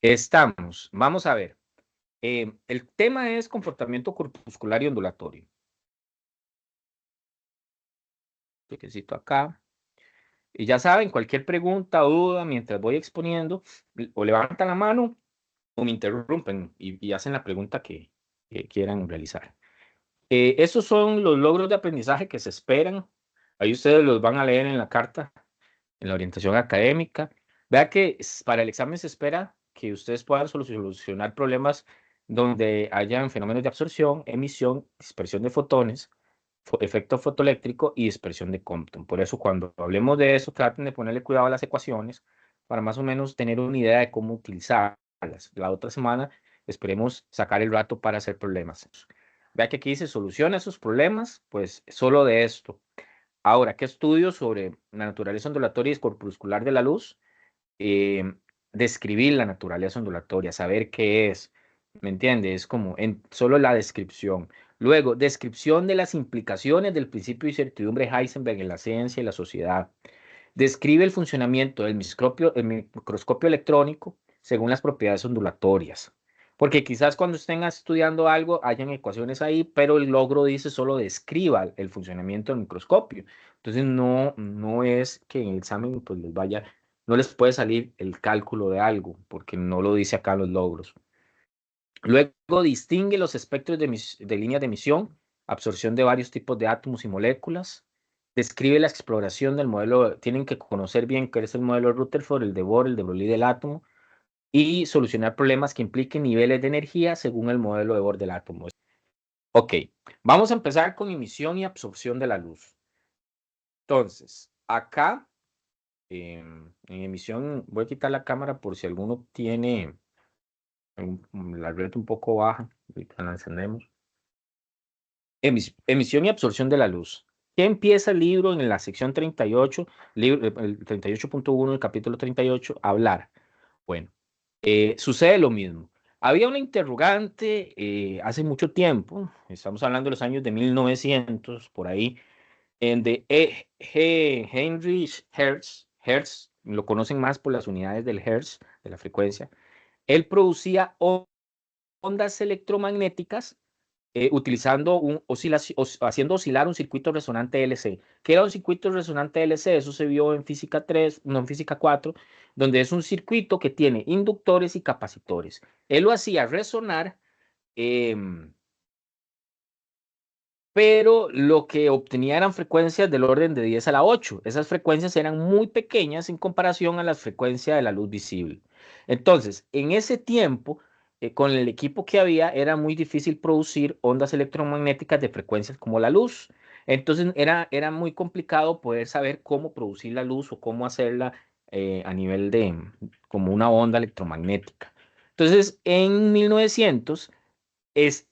Estamos, vamos a ver. El tema es comportamiento corpuscular y ondulatorio. Cliquecito acá. Y ya saben, cualquier pregunta o duda mientras voy exponiendo, o levantan la mano o me interrumpen y hacen la pregunta que quieran realizar. Esos son los logros de aprendizaje que se esperan. Ahí ustedes los van a leer en la carta, en la orientación académica. Vea que para el examen se espera que ustedes puedan solucionar problemas donde hayan fenómenos de absorción, emisión, dispersión de fotones, efecto fotoeléctrico y dispersión de Compton. Por eso, cuando hablemos de eso, traten de ponerle cuidado a las ecuaciones para más o menos tener una idea de cómo utilizarlas. La otra semana esperemos sacar el rato para hacer problemas. Vea que aquí dice soluciona esos problemas, pues solo de esto. Ahora, ¿qué estudios sobre la naturaleza ondulatoria y corpuscular de la luz? Describir la naturaleza ondulatoria, saber qué es, ¿me entiendes? Es como solo la descripción. Luego, descripción de las implicaciones del principio de incertidumbre Heisenberg en la ciencia y la sociedad. Describe el funcionamiento del microscopio electrónico según las propiedades ondulatorias. Porque quizás cuando estén estudiando algo hayan ecuaciones ahí, pero el logro dice solo describa el funcionamiento del microscopio. Entonces no es que en el examen pues les vaya, no les puede salir el cálculo de algo, porque no lo dice acá los logros. Luego distingue los espectros de líneas de emisión, absorción de varios tipos de átomos y moléculas. Describe la exploración del modelo. Tienen que conocer bien qué es el modelo Rutherford, el de Bohr, el de Broglie del átomo, y solucionar problemas que impliquen niveles de energía según el modelo de Bohr del átomo. Ok, vamos a empezar con emisión y absorción de la luz. Entonces, acá en emisión, voy a quitar la cámara por si alguno tiene la red un poco baja. Ahorita la encendemos. Emisión y absorción de la luz. ¿Qué empieza el libro en la sección 38, el 38.1, el capítulo 38, a hablar? Bueno, sucede lo mismo. Había una interrogante hace mucho tiempo, estamos hablando de los años de 1900, por ahí, en de Heinrich Hertz, lo conocen más por las unidades del Hertz, de la frecuencia. Él producía ondas electromagnéticas utilizando haciendo oscilar un circuito resonante LC. ¿Qué era un circuito resonante LC? Eso se vio en física 3, no en física 4, donde es un circuito que tiene inductores y capacitores. Él lo hacía resonar, pero lo que obtenía eran frecuencias del orden de 10 a la 8. Esas frecuencias eran muy pequeñas en comparación a las frecuencias de la luz visible. Entonces, en ese tiempo, con el equipo que había, era muy difícil producir ondas electromagnéticas de frecuencias como la luz. Entonces, era muy complicado poder saber cómo producir la luz o cómo hacerla a nivel de como una onda electromagnética. Entonces, en 1900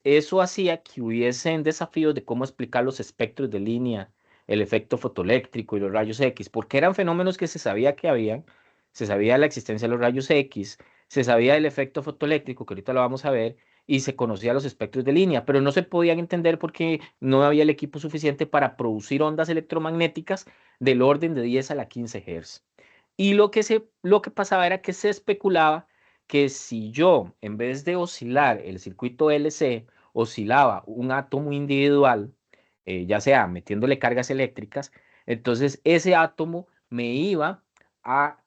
eso hacía que hubiesen desafíos de cómo explicar los espectros de línea, el efecto fotoeléctrico y los rayos X, porque eran fenómenos que se sabía que habían, se sabía la existencia de los rayos X, se sabía del efecto fotoeléctrico, que ahorita lo vamos a ver, y se conocía los espectros de línea, pero no se podían entender porque no había el equipo suficiente para producir ondas electromagnéticas del orden de 10 a la 15 Hz. Y lo que pasaba era que se especulaba que si yo, en vez de oscilar el circuito LC, oscilaba un átomo individual, ya sea metiéndole cargas eléctricas, entonces ese átomo me iba a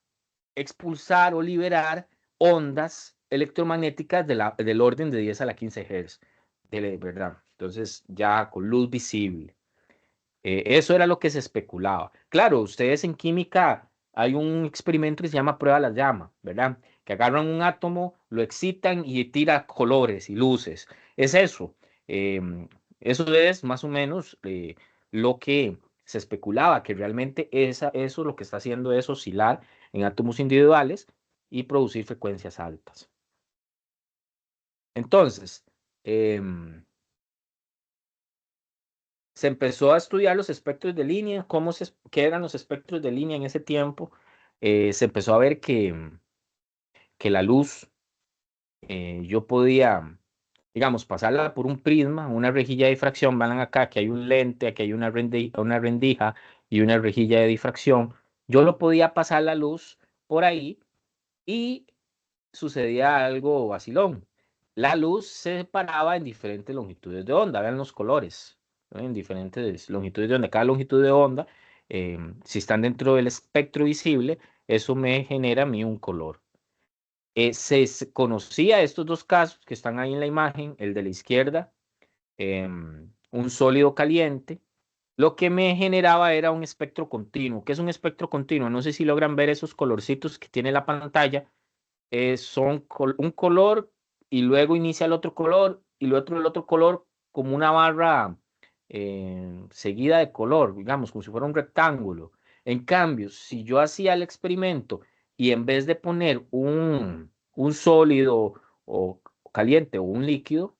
expulsar o liberar ondas electromagnéticas del orden de 10 a la 15 Hz, ¿verdad? Entonces ya con luz visible. Eso era lo que se especulaba. Claro, ustedes en química hay un experimento que se llama prueba de la llama, ¿verdad? Que agarran un átomo, lo excitan y tira colores y luces. Es eso. Eso es más o menos lo que se especulaba, que realmente eso lo que está haciendo es oscilar en átomos individuales y producir frecuencias altas. Entonces, em, se empezó a estudiar los espectros de línea, qué eran los espectros de línea en ese tiempo. Se empezó a ver que la luz, yo podía, digamos, pasarla por un prisma, una rejilla de difracción. Van acá que hay un lente, aquí hay una rendija y una rejilla de difracción. Yo lo podía pasar la luz por ahí y sucedía algo vacilón. La luz se separaba en diferentes longitudes de onda, vean los colores, ¿no? En diferentes longitudes de onda. Cada longitud de onda, si están dentro del espectro visible, eso me genera a mí un color. Se conocía estos dos casos que están ahí en la imagen, el de la izquierda, un sólido caliente. Lo que me generaba era un espectro continuo. ¿Qué es un espectro continuo? No sé si logran ver esos colorcitos que tiene la pantalla. Son un color y luego inicia el otro color y luego el otro color como una barra seguida de color, digamos, como si fuera un rectángulo. En cambio, si yo hacía el experimento y en vez de poner un sólido o caliente o un líquido,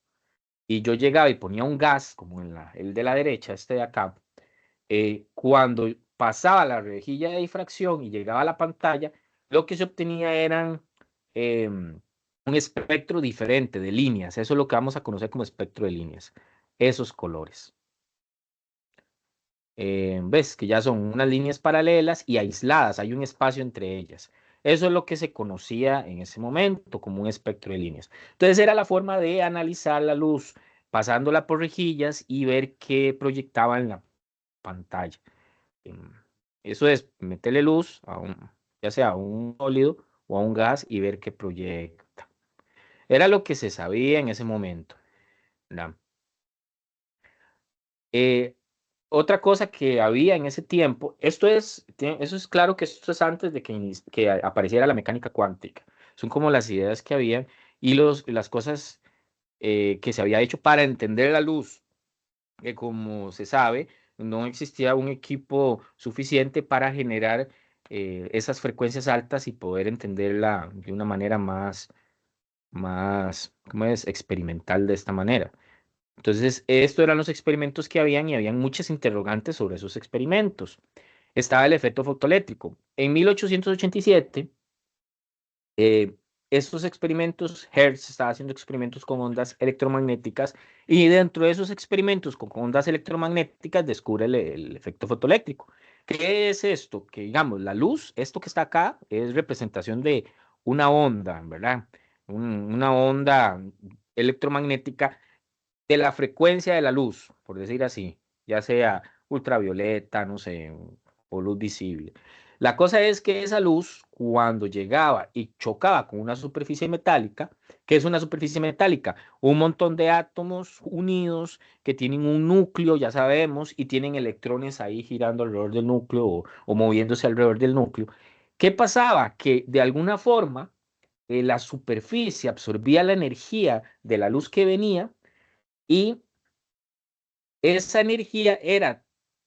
y yo llegaba y ponía un gas, como en el de la derecha, este de acá, cuando pasaba la rejilla de difracción y llegaba a la pantalla, lo que se obtenía eran un espectro diferente de líneas. Eso es lo que vamos a conocer como espectro de líneas. Esos colores. Ves que ya son unas líneas paralelas y aisladas, hay un espacio entre ellas. Eso es lo que se conocía en ese momento como un espectro de líneas. Entonces era la forma de analizar la luz, pasándola por rejillas y ver qué proyectaba en la pantalla. Em, Eso es meterle luz a ya sea a un sólido o a un gas y ver qué proyecta. Era lo que se sabía en ese momento, ¿verdad? Eh, Otra cosa que había en ese tiempo, eso es claro que esto es antes de que apareciera la mecánica cuántica. Son como las ideas que había y las cosas que se había hecho para entender la luz, que como se sabe, no existía un equipo suficiente para generar esas frecuencias altas y poder entenderla de una manera ¿cómo es? Experimental de esta manera. Entonces, estos eran los experimentos que habían y habían muchas interrogantes sobre esos experimentos. Estaba el efecto fotoeléctrico. En 1887, eh, estos experimentos, Hertz estaba haciendo experimentos con ondas electromagnéticas y dentro de esos experimentos con ondas electromagnéticas descubre el efecto fotoeléctrico. ¿Qué es esto? Que digamos, la luz, esto que está acá, es representación de una onda, ¿verdad? Una onda electromagnética de la frecuencia de la luz, por decir así, ya sea ultravioleta, no sé, o luz visible. La cosa es que esa luz, cuando llegaba y chocaba con una superficie metálica, ¿qué es una superficie metálica? Un montón de átomos unidos que tienen un núcleo, ya sabemos, y tienen electrones ahí girando alrededor del núcleo o moviéndose alrededor del núcleo. ¿Qué pasaba? Que de alguna forma la superficie absorbía la energía de la luz que venía y esa energía era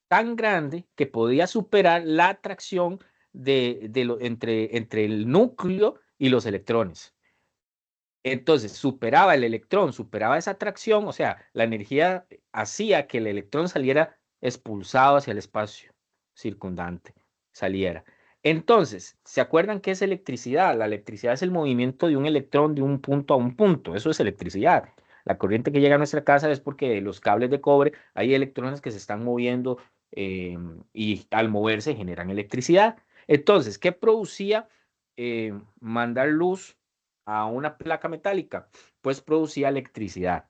tan grande que podía superar la atracción entre el núcleo y los electrones. Entonces, superaba el electrón, superaba esa atracción, o sea, la energía hacía que el electrón saliera expulsado hacia el espacio circundante, saliera. Entonces, ¿se acuerdan qué es electricidad? La electricidad es el movimiento de un electrón de un punto a un punto, eso es electricidad. La corriente que llega a nuestra casa es porque los cables de cobre hay electrones que se están moviendo y al moverse generan electricidad. Entonces, ¿qué producía mandar luz a una placa metálica? Pues producía electricidad.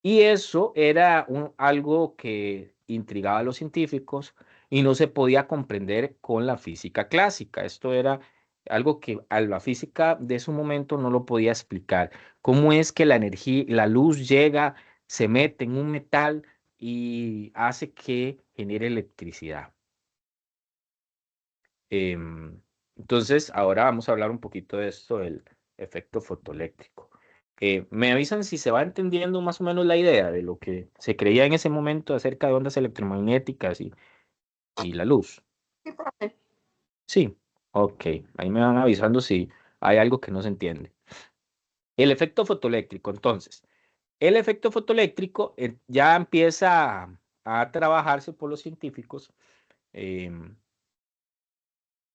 Y eso era algo que intrigaba a los científicos y no se podía comprender con la física clásica. Esto era algo que a la física de su momento no lo podía explicar. ¿Cómo es que la energía, la luz llega, se mete en un metal y hace que genere electricidad? Entonces, ahora vamos a hablar un poquito de esto del efecto fotoeléctrico. ¿Me avisan si se va entendiendo más o menos la idea de lo que se creía en ese momento acerca de ondas electromagnéticas y la luz? Sí, profe. Sí, ok. Ahí me van avisando si hay algo que no se entiende. El efecto fotoeléctrico, entonces. El efecto fotoeléctrico ya empieza a trabajarse por los científicos. em,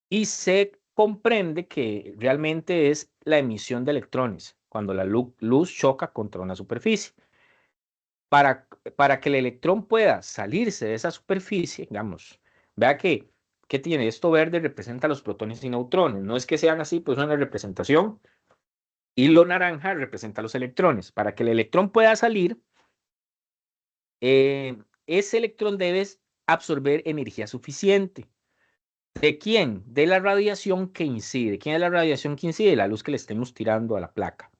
Y se comprende que realmente es la emisión de electrones cuando la luz choca contra una superficie. Para que el electrón pueda salirse de esa superficie, digamos, vea que ¿qué tiene? Esto verde representa los protones y neutrones. No es que sean así, pues es una representación. Y lo naranja representa los electrones. Para que el electrón pueda salir, ese electrón debe absorber energía suficiente. ¿De quién? De la radiación que incide. ¿Quién es la radiación que incide? La luz que le estemos tirando a la placa.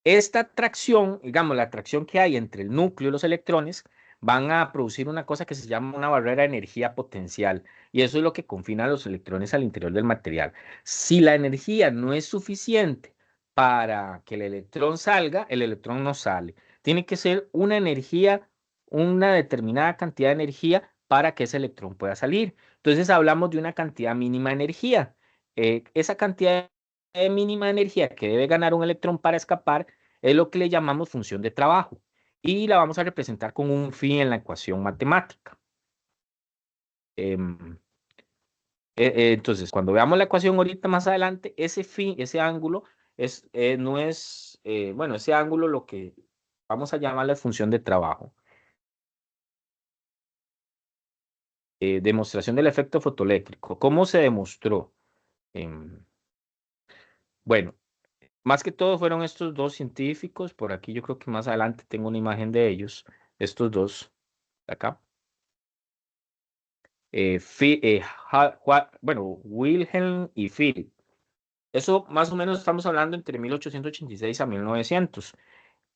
Esta atracción, digamos, la atracción que hay entre el núcleo y los electrones, van a producir una cosa que se llama una barrera de energía potencial. Y eso es lo que confina a los electrones al interior del material. Si la energía no es suficiente para que el electrón salga, el electrón no sale. Tiene que ser una energía, una determinada cantidad de energía para que ese electrón pueda salir. Entonces hablamos de una cantidad mínima de energía. Esa cantidad mínima de energía que debe ganar un electrón para escapar es lo que le llamamos función de trabajo y la vamos a representar con un phi en la ecuación matemática. Em, entonces, cuando veamos la ecuación ahorita más adelante, ese phi, ese ángulo, no es, bueno, ese ángulo lo que vamos a llamarle función de trabajo. Demostración del efecto fotoeléctrico. ¿Cómo se demostró? Em, bueno, más que todo fueron estos dos científicos. Por aquí yo creo que más adelante tengo una imagen de ellos. Estos dos, de acá. Bueno, Wilhelm y Philip. Eso más o menos estamos hablando entre 1886 a 1900.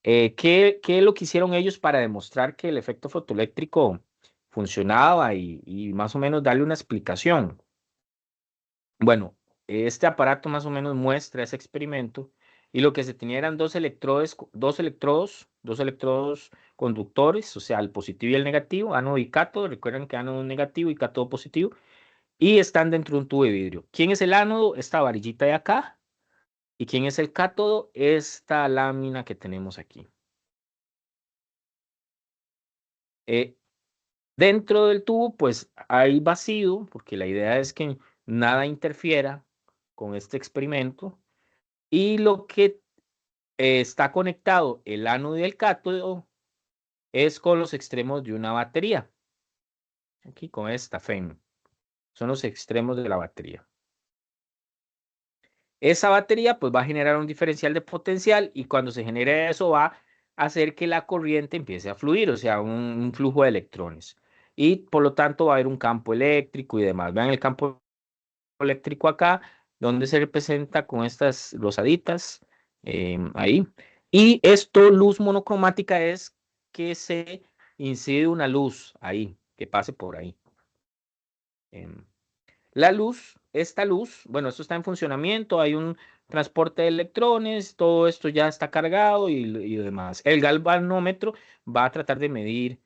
¿Qué es lo que hicieron ellos para demostrar que el efecto fotoeléctrico funcionaba y más o menos darle una explicación? Bueno, este aparato más o menos muestra ese experimento y lo que se tenía eran dos electrodos conductores, o sea, el positivo y el negativo, ánodo y cátodo. Recuerden que ánodo negativo y cátodo positivo, y están dentro de un tubo de vidrio. ¿Quién es el ánodo? Esta varillita de acá. ¿Y quién es el cátodo? Esta lámina que tenemos aquí. Eh, Dentro del tubo, pues hay vacío, porque la idea es que nada interfiera con este experimento. Y lo que está conectado el ánodo y el cátodo es con los extremos de una batería. Aquí con esta FEM. Son los extremos de la batería. Esa batería pues va a generar un diferencial de potencial y cuando se genere eso va a hacer que la corriente empiece a fluir, o sea, un flujo de electrones. Y por lo tanto va a haber un campo eléctrico y demás. Vean el campo eléctrico acá, donde se representa con estas rosaditas, ahí. Y esto, luz monocromática, es que se incide una luz ahí, que pase por ahí. Em, la luz, esta luz, bueno, esto está en funcionamiento, hay un transporte de electrones, todo esto ya está cargado y demás. El galvanómetro va a tratar de medir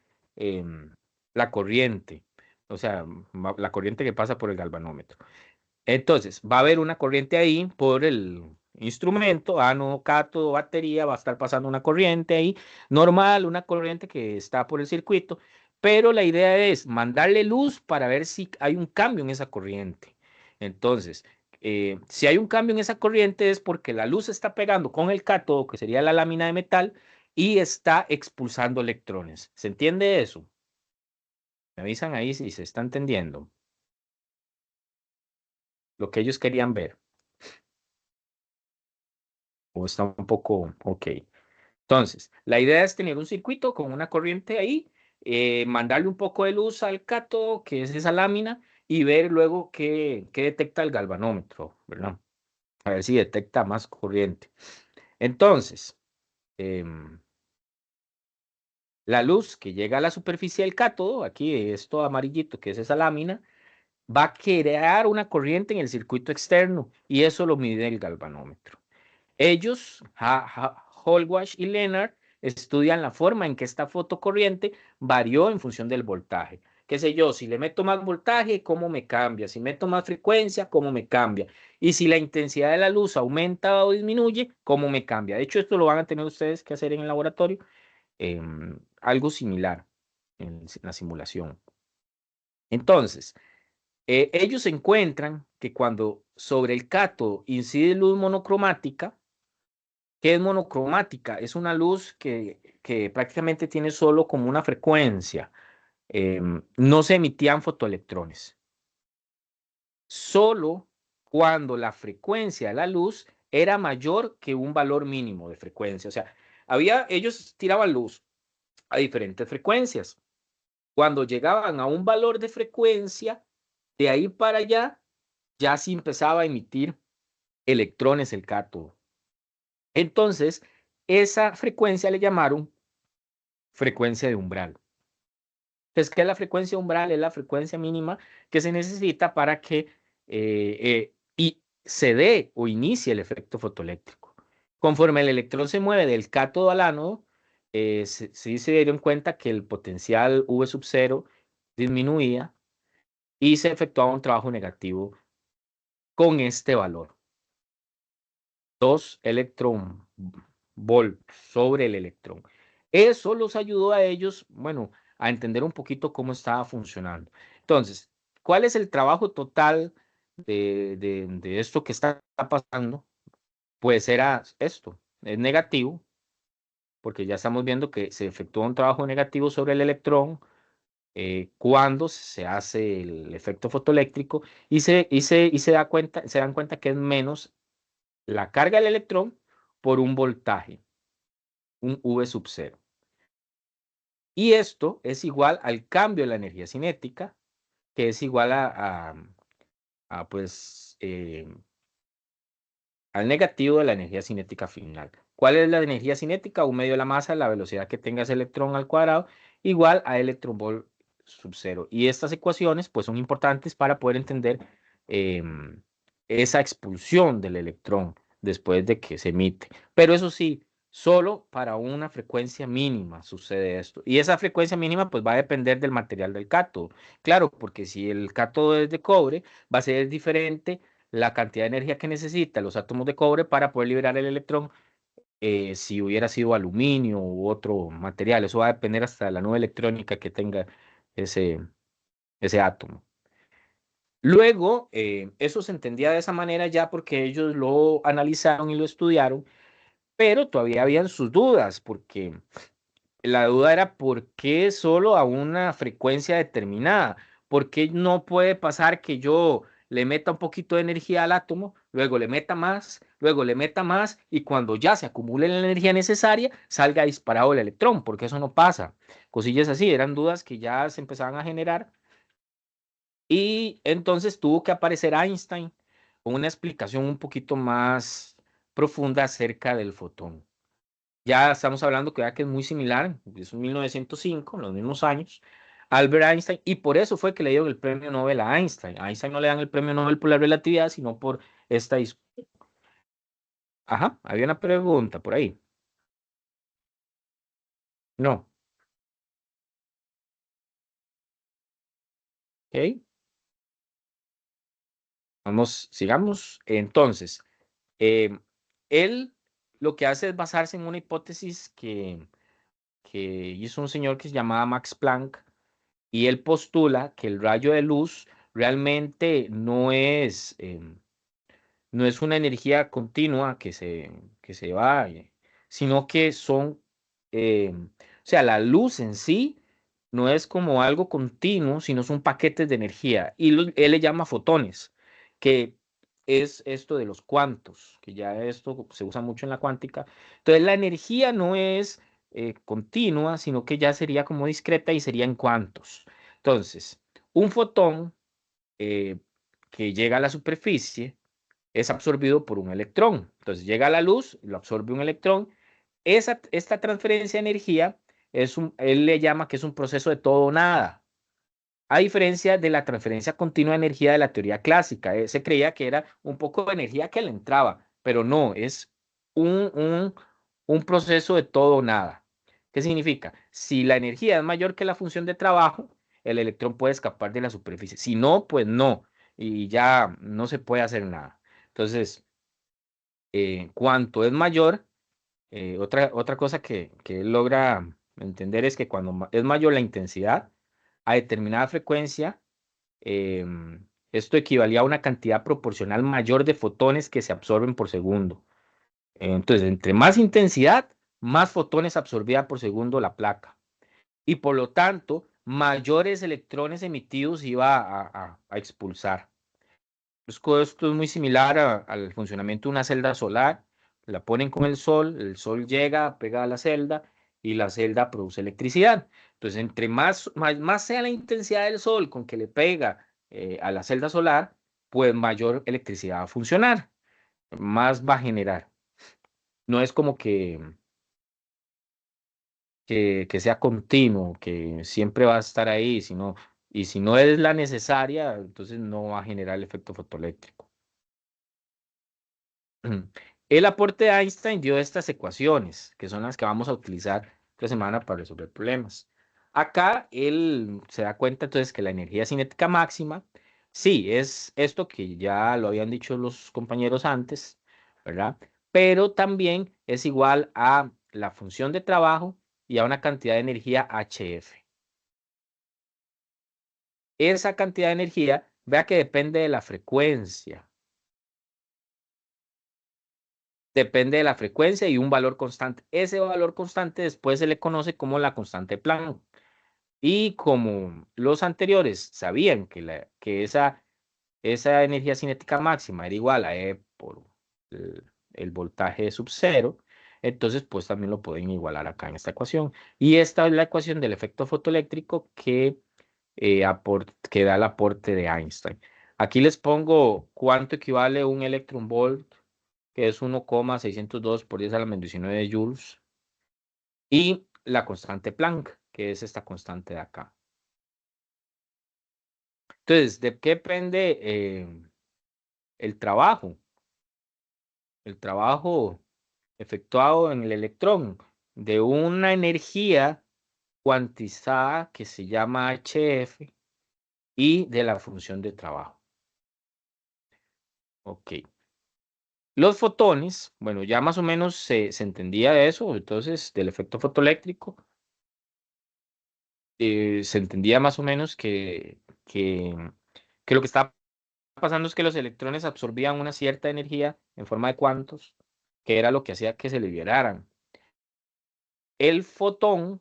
la corriente, o sea, la corriente que pasa por el galvanómetro. Entonces, va a haber una corriente ahí por el instrumento, ánodo, cátodo, batería, va a estar pasando una corriente ahí, normal, una corriente que está por el circuito, pero la idea es mandarle luz para ver si hay un cambio en esa corriente. Entonces, si hay un cambio en esa corriente es porque la luz está pegando con el cátodo, que sería la lámina de metal, y está expulsando electrones. ¿Se entiende eso? Me avisan ahí si se está entendiendo lo que ellos querían ver. O está un poco, ok. Entonces, la idea es tener un circuito con una corriente ahí, mandarle un poco de luz al cátodo, que es esa lámina, y ver luego qué detecta el galvanómetro, ¿verdad? A ver si detecta más corriente. Entonces, em, la luz que llega a la superficie del cátodo, aquí esto amarillito, que es esa lámina, va a crear una corriente en el circuito externo, y eso lo mide el galvanómetro. Ellos, Holwash y Leonard, estudian la forma en que esta fotocorriente varió en función del voltaje. Qué sé yo, si le meto más voltaje, ¿cómo me cambia? Si meto más frecuencia, ¿cómo me cambia? Y si la intensidad de la luz aumenta o disminuye, ¿cómo me cambia? De hecho, esto lo van a tener ustedes que hacer en el laboratorio, algo similar en la simulación. Entonces, ellos encuentran que cuando sobre el cátodo incide luz monocromática, ¿qué es monocromática? Es una luz que prácticamente tiene solo como una frecuencia. no se emitían fotoelectrones. Solo cuando la frecuencia de la luz era mayor que un valor mínimo de frecuencia. O sea, ellos tiraban luz a diferentes frecuencias. Cuando llegaban a un valor de frecuencia, de ahí para allá, ya sí empezaba a emitir electrones el cátodo. Entonces, esa frecuencia le llamaron frecuencia de umbral. Entonces, ¿qué es la frecuencia umbral? Es la frecuencia mínima que se necesita para que y se dé o inicie el efecto fotoeléctrico. Conforme el electrón se mueve del cátodo al ánodo, sí se dieron cuenta que el potencial V sub 0 disminuía y se efectuaba un trabajo negativo con este valor. 2 electrón volt sobre el electrón. Eso los ayudó a ellos, bueno, a entender un poquito cómo estaba funcionando. Entonces, ¿cuál es el trabajo total de esto que está pasando? Pues era esto, es negativo, porque ya estamos viendo que se efectúa un trabajo negativo sobre el electrón cuando se hace el efecto fotoeléctrico y se dan cuenta que es menos la carga del electrón por un voltaje, un V sub 0. Y esto es igual al cambio de la energía cinética, que es igual pues, al negativo de la energía cinética final. ¿Cuál es la energía cinética? Un medio de la masa, la velocidad que tenga ese electrón al cuadrado, igual a electronvolt sub 0. Y estas ecuaciones pues, son importantes para poder entender esa expulsión del electrón después de que se emite. Pero eso sí, solo para una frecuencia mínima sucede esto. Y esa frecuencia mínima pues va a depender del material del cátodo. Claro, porque si el cátodo es de cobre, va a ser diferente la cantidad de energía que necesita los átomos de cobre para poder liberar el electrón si hubiera sido aluminio u otro material. Eso va a depender hasta de la nube electrónica que tenga ese, ese átomo. Luego, eso se entendía de esa manera ya porque ellos lo analizaron y lo estudiaron, pero todavía habían sus dudas, porque la duda era por qué solo a una frecuencia determinada. ¿Por qué no puede pasar que yo le meta un poquito de energía al átomo, luego le meta más, luego le meta más y cuando ya se acumule la energía necesaria salga disparado el electrón? Porque eso no pasa. Cosillas así, eran dudas que ya se empezaban a generar y entonces tuvo que aparecer Einstein con una explicación un poquito más profunda acerca del fotón. Ya estamos hablando que es muy similar, es 1905, en los mismos años, Albert Einstein, y por eso fue que le dieron el premio Nobel a Einstein. A Einstein no le dan el premio Nobel por la relatividad, sino por esta discusión. Ajá, había una pregunta por ahí. No, ok, vamos, sigamos. Entonces, eh, él lo que hace es basarse en una hipótesis que hizo un señor que se llamaba Max Planck, y él postula que el rayo de luz realmente no es una energía continua que se va, sino que o sea, la luz en sí no es como algo continuo, sino son paquetes de energía. Y él le llama fotones, que es esto de los cuantos, que ya esto se usa mucho en la cuántica. Entonces, la energía no es continua, sino que ya sería como discreta y sería en cuantos. Entonces, un fotón eh, que llega a la superficie, es absorbido por un electrón. Entonces llega a la luz, lo absorbe un electrón. Esta transferencia de energía él le llama que es un proceso de todo o nada. A diferencia de la transferencia continua de energía de la teoría clásica, se creía que era un poco de energía que le entraba, pero no, es un, un, un proceso de todo o nada. ¿Qué significa? Si la energía es mayor que la función de trabajo, el electrón puede escapar de la superficie. Si no, pues no, y ya no se puede hacer nada. Entonces, cuanto es mayor, otra cosa que él logra entender es que cuando es mayor la intensidad a determinada frecuencia, esto equivalía a una cantidad proporcional mayor de fotones que se absorben por segundo. Entonces, entre más intensidad, más fotones absorbida por segundo la placa. Y por lo tanto, mayores electrones emitidos iba a expulsar. Esto es muy similar al funcionamiento de una celda solar. La ponen con el sol llega, pega a la celda y la celda produce electricidad. Entonces, entre más sea la intensidad del sol con que le pega a la celda solar, pues mayor electricidad va a funcionar, más va a generar. No es como que sea continuo, que siempre va a estar ahí, y si no es la necesaria, entonces no va a generar el efecto fotoeléctrico. El aporte de Einstein dio estas ecuaciones, que son las que vamos a utilizar esta semana para resolver problemas. Acá él se da cuenta entonces que la energía cinética máxima, sí, es esto que ya lo habían dicho los compañeros antes, ¿verdad? Pero también es igual a la función de trabajo y a una cantidad de energía HF. Esa cantidad de energía, vea que depende de la frecuencia. Depende de la frecuencia y un valor constante. Ese valor constante después se le conoce como la constante de Planck. Y como los anteriores sabían que esa energía cinética máxima era igual a E por el voltaje sub cero, entonces pues también lo pueden igualar acá en esta ecuación. Y esta es la ecuación del efecto fotoeléctrico que da el aporte de Einstein. Aquí les pongo cuánto equivale un electron volt, que es 1,602 por 10 a la menos 19 joules, y la constante Planck, que es esta constante de acá. Entonces, ¿de qué depende el trabajo? El trabajo efectuado en el electrón, de una energía cuantizada que se llama HF y de la función de trabajo. Ok. Los fotones, bueno, ya más o menos se entendía eso, entonces, del efecto fotoeléctrico. Se entendía más o menos que lo que estaba pasando es que los electrones absorbían una cierta energía en forma de cuantos, que era lo que hacía que se liberaran. El fotón,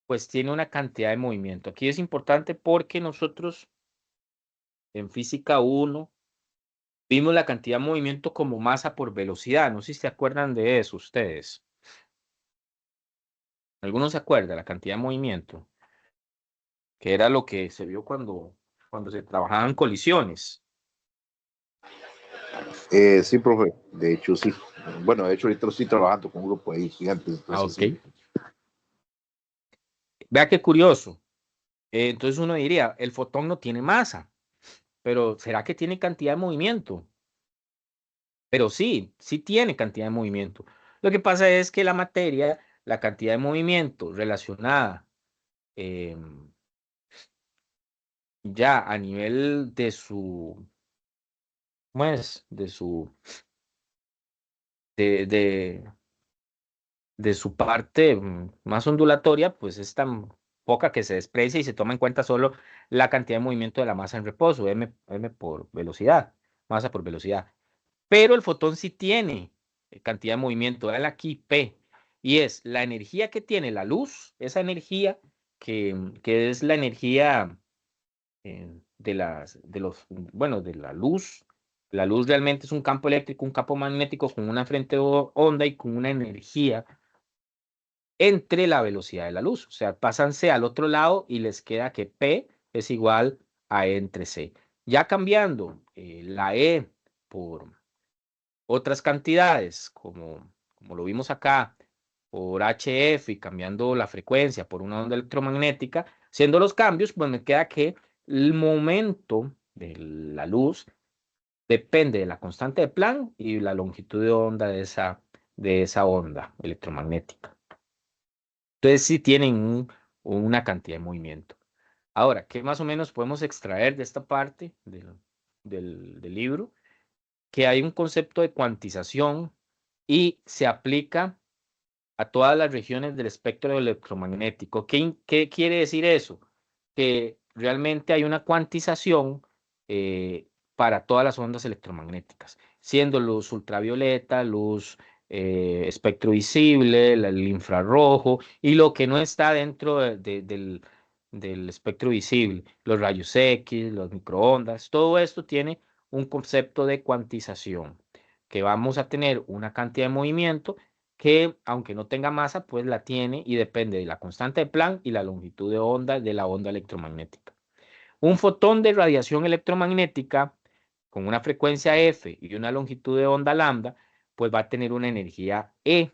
pues, tiene una cantidad de movimiento. Aquí es importante porque nosotros en física 1 vimos la cantidad de movimiento como masa por velocidad. No sé si se acuerdan de eso ustedes. ¿Alguno se acuerda la cantidad de movimiento? Que era lo que se vio cuando se trabajaban colisiones. Sí, profe, de hecho sí. Bueno, de hecho ahorita lo estoy trabajando con un grupo ahí gigantes, entonces Ok. sí. Vea qué curioso. Entonces uno diría, el fotón no tiene masa, pero ¿será que tiene cantidad de movimiento? Pero sí, sí tiene cantidad de movimiento. Lo que pasa es que la materia, la cantidad de movimiento relacionada ya a nivel de su, ¿cómo es? De, de, de su parte más ondulatoria, pues es tan poca que se desprecia y se toma en cuenta solo la cantidad de movimiento de la masa en reposo, m por velocidad, masa por velocidad. Pero el fotón sí tiene cantidad de movimiento, dale aquí P, y es la energía que tiene la luz, esa energía que es la energía bueno, de la luz. La luz realmente es un campo eléctrico, un campo magnético con una frente onda y con una energía entre la velocidad de la luz. O sea, pásanse al otro lado y les queda que P es igual a E entre C. Ya cambiando la E por otras cantidades, como lo vimos acá, por HF y cambiando la frecuencia por una onda electromagnética, siendo los cambios, pues me queda que el momento de la luz depende de la constante de Planck y la longitud de onda de esa onda electromagnética. Entonces sí tienen una cantidad de movimiento. Ahora, ¿qué más o menos podemos extraer de esta parte del libro? Que hay un concepto de cuantización y se aplica a todas las regiones del espectro electromagnético. ¿Qué quiere decir eso? Que realmente hay una cuantización para todas las ondas electromagnéticas, siendo luz ultravioleta, luz espectro visible, el infrarrojo y lo que no está dentro del del espectro visible, los rayos X, los microondas, todo esto tiene un concepto de cuantización, que vamos a tener una cantidad de movimiento que, aunque no tenga masa, pues la tiene y depende de la constante de Planck y la longitud de onda de la onda electromagnética. Un fotón de radiación electromagnética con una frecuencia F y una longitud de onda lambda, pues va a tener una energía E.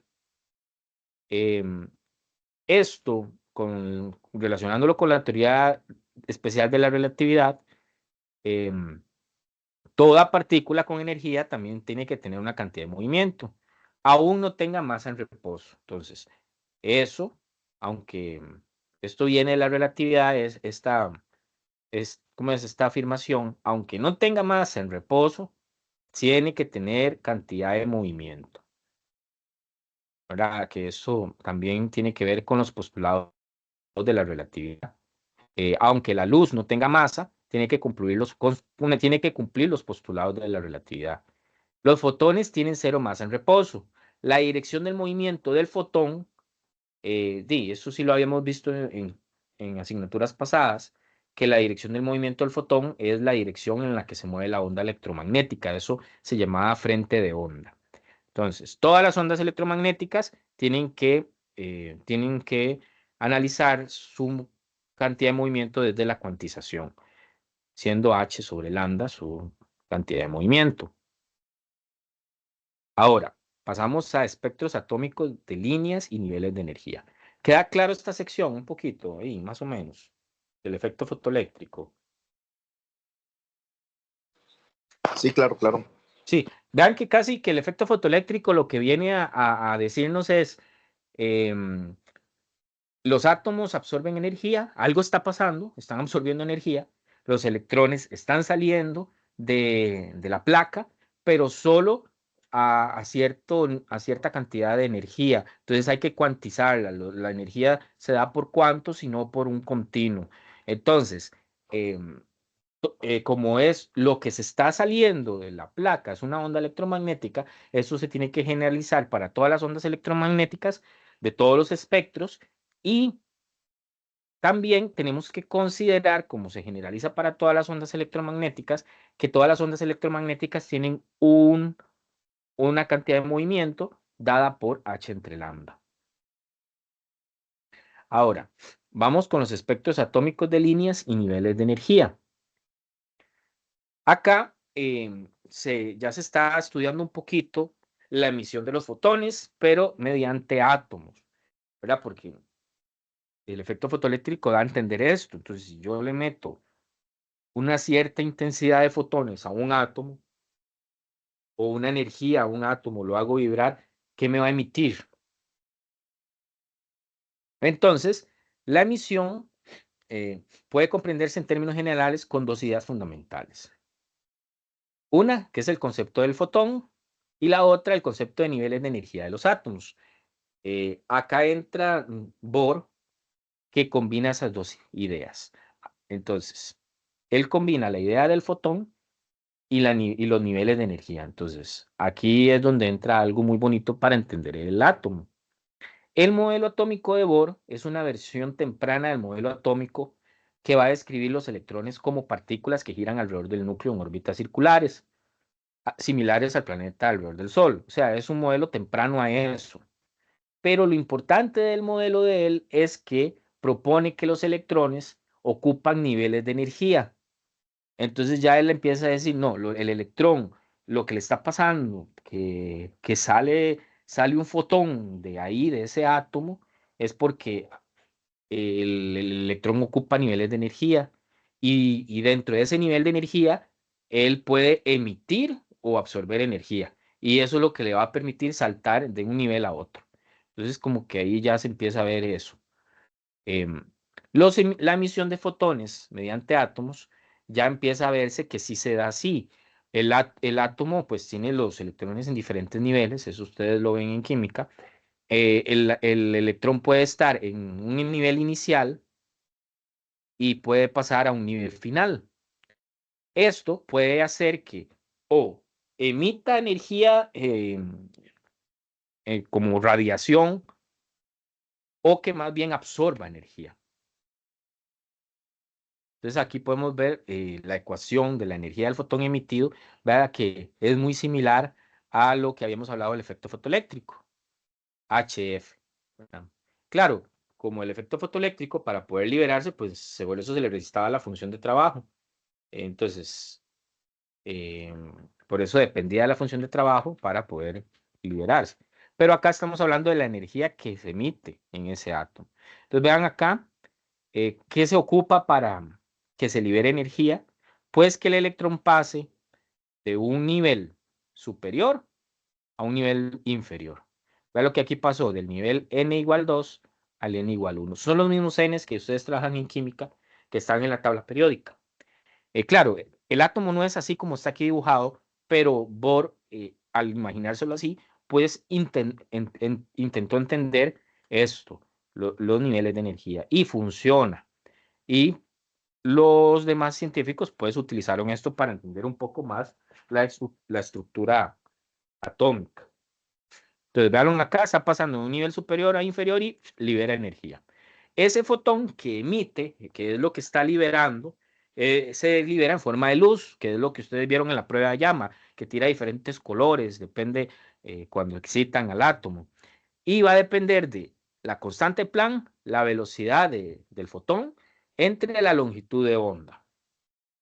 Em, Esto, relacionándolo con la teoría especial de la relatividad, em, toda partícula con energía también tiene que tener una cantidad de movimiento, aún no tenga masa en reposo. Entonces, eso, aunque esto viene de la relatividad, ¿cómo es esta afirmación? Aunque no tenga masa en reposo, tiene que tener cantidad de movimiento, ¿verdad? Que eso también tiene que ver con los postulados de la relatividad. Aunque la luz no tenga masa, tiene que cumplir los postulados de la relatividad. Los fotones tienen cero masa en reposo. La dirección del movimiento del fotón, eso sí lo habíamos visto en asignaturas pasadas, que la dirección del movimiento del fotón es la dirección en la que se mueve la onda electromagnética. Eso se llamaba frente de onda. Entonces, todas las ondas electromagnéticas tienen que analizar su cantidad de movimiento desde la cuantización, siendo h sobre lambda su cantidad de movimiento. Ahora, pasamos a espectros atómicos de líneas y niveles de energía. ¿Queda claro esta sección un poquito, ahí, más o menos, del efecto fotoeléctrico? Sí, claro, claro. Sí, vean que casi que el efecto fotoeléctrico lo que viene a decirnos es, em, los átomos absorben energía, algo está pasando, están absorbiendo energía, los electrones están saliendo de la placa, pero solo a cierta cantidad de energía. Entonces hay que cuantizarla. La energía se da por cuántos y no por un continuo. Entonces, em, como es lo que se está saliendo de la placa, es una onda electromagnética, eso se tiene que generalizar para todas las ondas electromagnéticas de todos los espectros y también tenemos que considerar, como se generaliza para todas las ondas electromagnéticas, que todas las ondas electromagnéticas tienen una cantidad de movimiento dada por h entre lambda. Ahora, vamos con los espectros atómicos de líneas y niveles de energía. Acá ya se está estudiando un poquito la emisión de los fotones, pero mediante átomos, ¿verdad? Porque el efecto fotoeléctrico da a entender esto. Entonces, si yo le meto una cierta intensidad de fotones a un átomo o una energía a un átomo, lo hago vibrar, ¿qué me va a emitir? Entonces, la emisión puede comprenderse en términos generales con dos ideas fundamentales. Una, que es el concepto del fotón, y la otra, el concepto de niveles de energía de los átomos. Acá entra Bohr, que combina esas dos ideas. Entonces, él combina la idea del fotón y los niveles de energía. Entonces, aquí es donde entra algo muy bonito para entender el átomo. El modelo atómico de Bohr es una versión temprana del modelo atómico que va a describir los electrones como partículas que giran alrededor del núcleo en órbitas circulares, similares al planeta alrededor del Sol. O sea, es un modelo temprano a eso. Pero lo importante del modelo de él es que propone que los electrones ocupan niveles de energía. Entonces ya él empieza a decir, no, el electrón, lo que le está pasando, que sale un fotón de ahí, de ese átomo, es porque el electrón ocupa niveles de energía y dentro de ese nivel de energía, él puede emitir o absorber energía. Y eso es lo que le va a permitir saltar de un nivel a otro. Entonces como que ahí ya se empieza a ver eso. Em, la emisión de fotones mediante átomos ya empieza a verse que sí se da así. El átomo pues tiene los electrones en diferentes niveles, eso ustedes lo ven en química. El electrón puede estar en un nivel inicial y puede pasar a un nivel final. Esto puede hacer que o emita energía como radiación o que más bien absorba energía. Entonces aquí podemos ver la ecuación de la energía del fotón emitido, vea que es muy similar a lo que habíamos hablado del efecto fotoeléctrico, HF, ¿verdad? Claro, como el efecto fotoeléctrico, para poder liberarse, pues por eso se le necesitaba la función de trabajo. Entonces, por eso dependía de la función de trabajo para poder liberarse. Pero acá estamos hablando de la energía que se emite en ese átomo. Entonces vean acá, ¿qué se ocupa para que se libere energía? Pues que el electrón pase de un nivel superior a un nivel inferior. Vean lo que aquí pasó, del nivel n igual 2 al n igual 1. Son los mismos n que ustedes trabajan en química que están en la tabla periódica. Claro, el átomo no es así como está aquí dibujado, pero Bohr, al imaginárselo así, pues intentó entender esto, los niveles de energía, y funciona. Y los demás científicos pues utilizaron esto para entender un poco más la estructura atómica. Entonces, vean acá, está pasando de un nivel superior a inferior y libera energía. Ese fotón que emite, que es lo que está liberando, se libera en forma de luz, que es lo que ustedes vieron en la prueba de llama, que tira diferentes colores, depende cuando excitan al átomo. Y va a depender de la constante Planck, la velocidad del fotón, entre la longitud de onda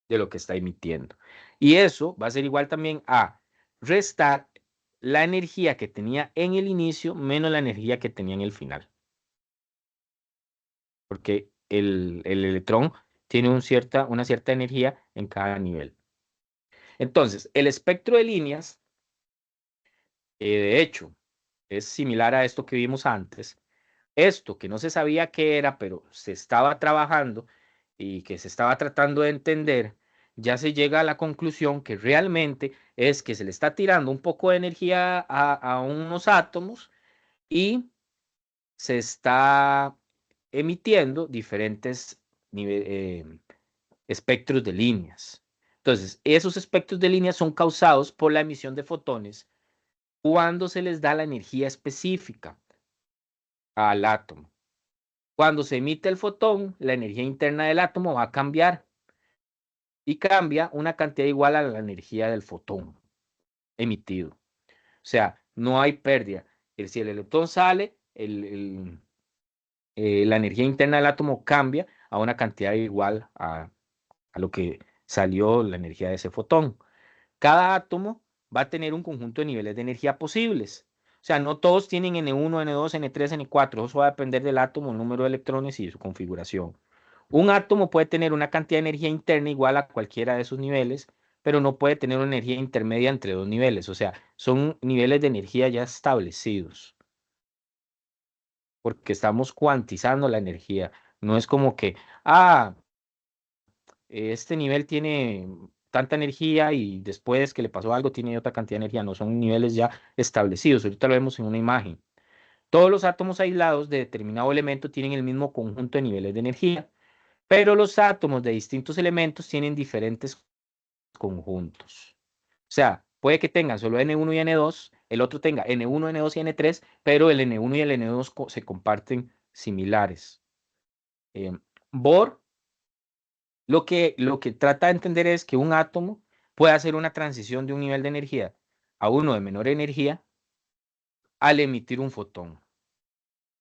de lo que está emitiendo. Y eso va a ser igual también a restar la energía que tenía en el inicio menos la energía que tenía en el final. Porque el electrón tiene una cierta energía en cada nivel. Entonces, el espectro de líneas, de hecho, es similar a esto que vimos antes. Esto que no se sabía qué era, pero se estaba trabajando y que se estaba tratando de entender, ya se llega a la conclusión que realmente es que se le está tirando un poco de energía a unos átomos y se está emitiendo diferentes espectros de líneas. Entonces, esos espectros de líneas son causados por la emisión de fotones cuando se les da la energía específica al átomo. Cuando se emite el fotón, la energía interna del átomo va a cambiar y cambia una cantidad igual a la energía del fotón emitido. O sea, no hay pérdida. Si el electrón sale, la energía interna del átomo cambia a una cantidad igual a lo que salió la energía de ese fotón. Cada átomo va a tener un conjunto de niveles de energía posibles. O sea, no todos tienen N1, N2, N3, N4. Eso va a depender del átomo, el número de electrones y su configuración. Un átomo puede tener una cantidad de energía interna igual a cualquiera de esos niveles, pero no puede tener una energía intermedia entre dos niveles. O sea, son niveles de energía ya establecidos, porque estamos cuantizando la energía. No es como que, este nivel tiene tanta energía y después que le pasó algo tiene otra cantidad de energía. No, son niveles ya establecidos. Ahorita lo vemos en una imagen. Todos los átomos aislados de determinado elemento tienen el mismo conjunto de niveles de energía, pero los átomos de distintos elementos tienen diferentes conjuntos. O sea, puede que tengan solo N1 y N2, el otro tenga N1, N2 y N3, pero el N1 y el N2 se comparten similares. Bohr lo que trata de entender es que un átomo puede hacer una transición de un nivel de energía a uno de menor energía al emitir un fotón.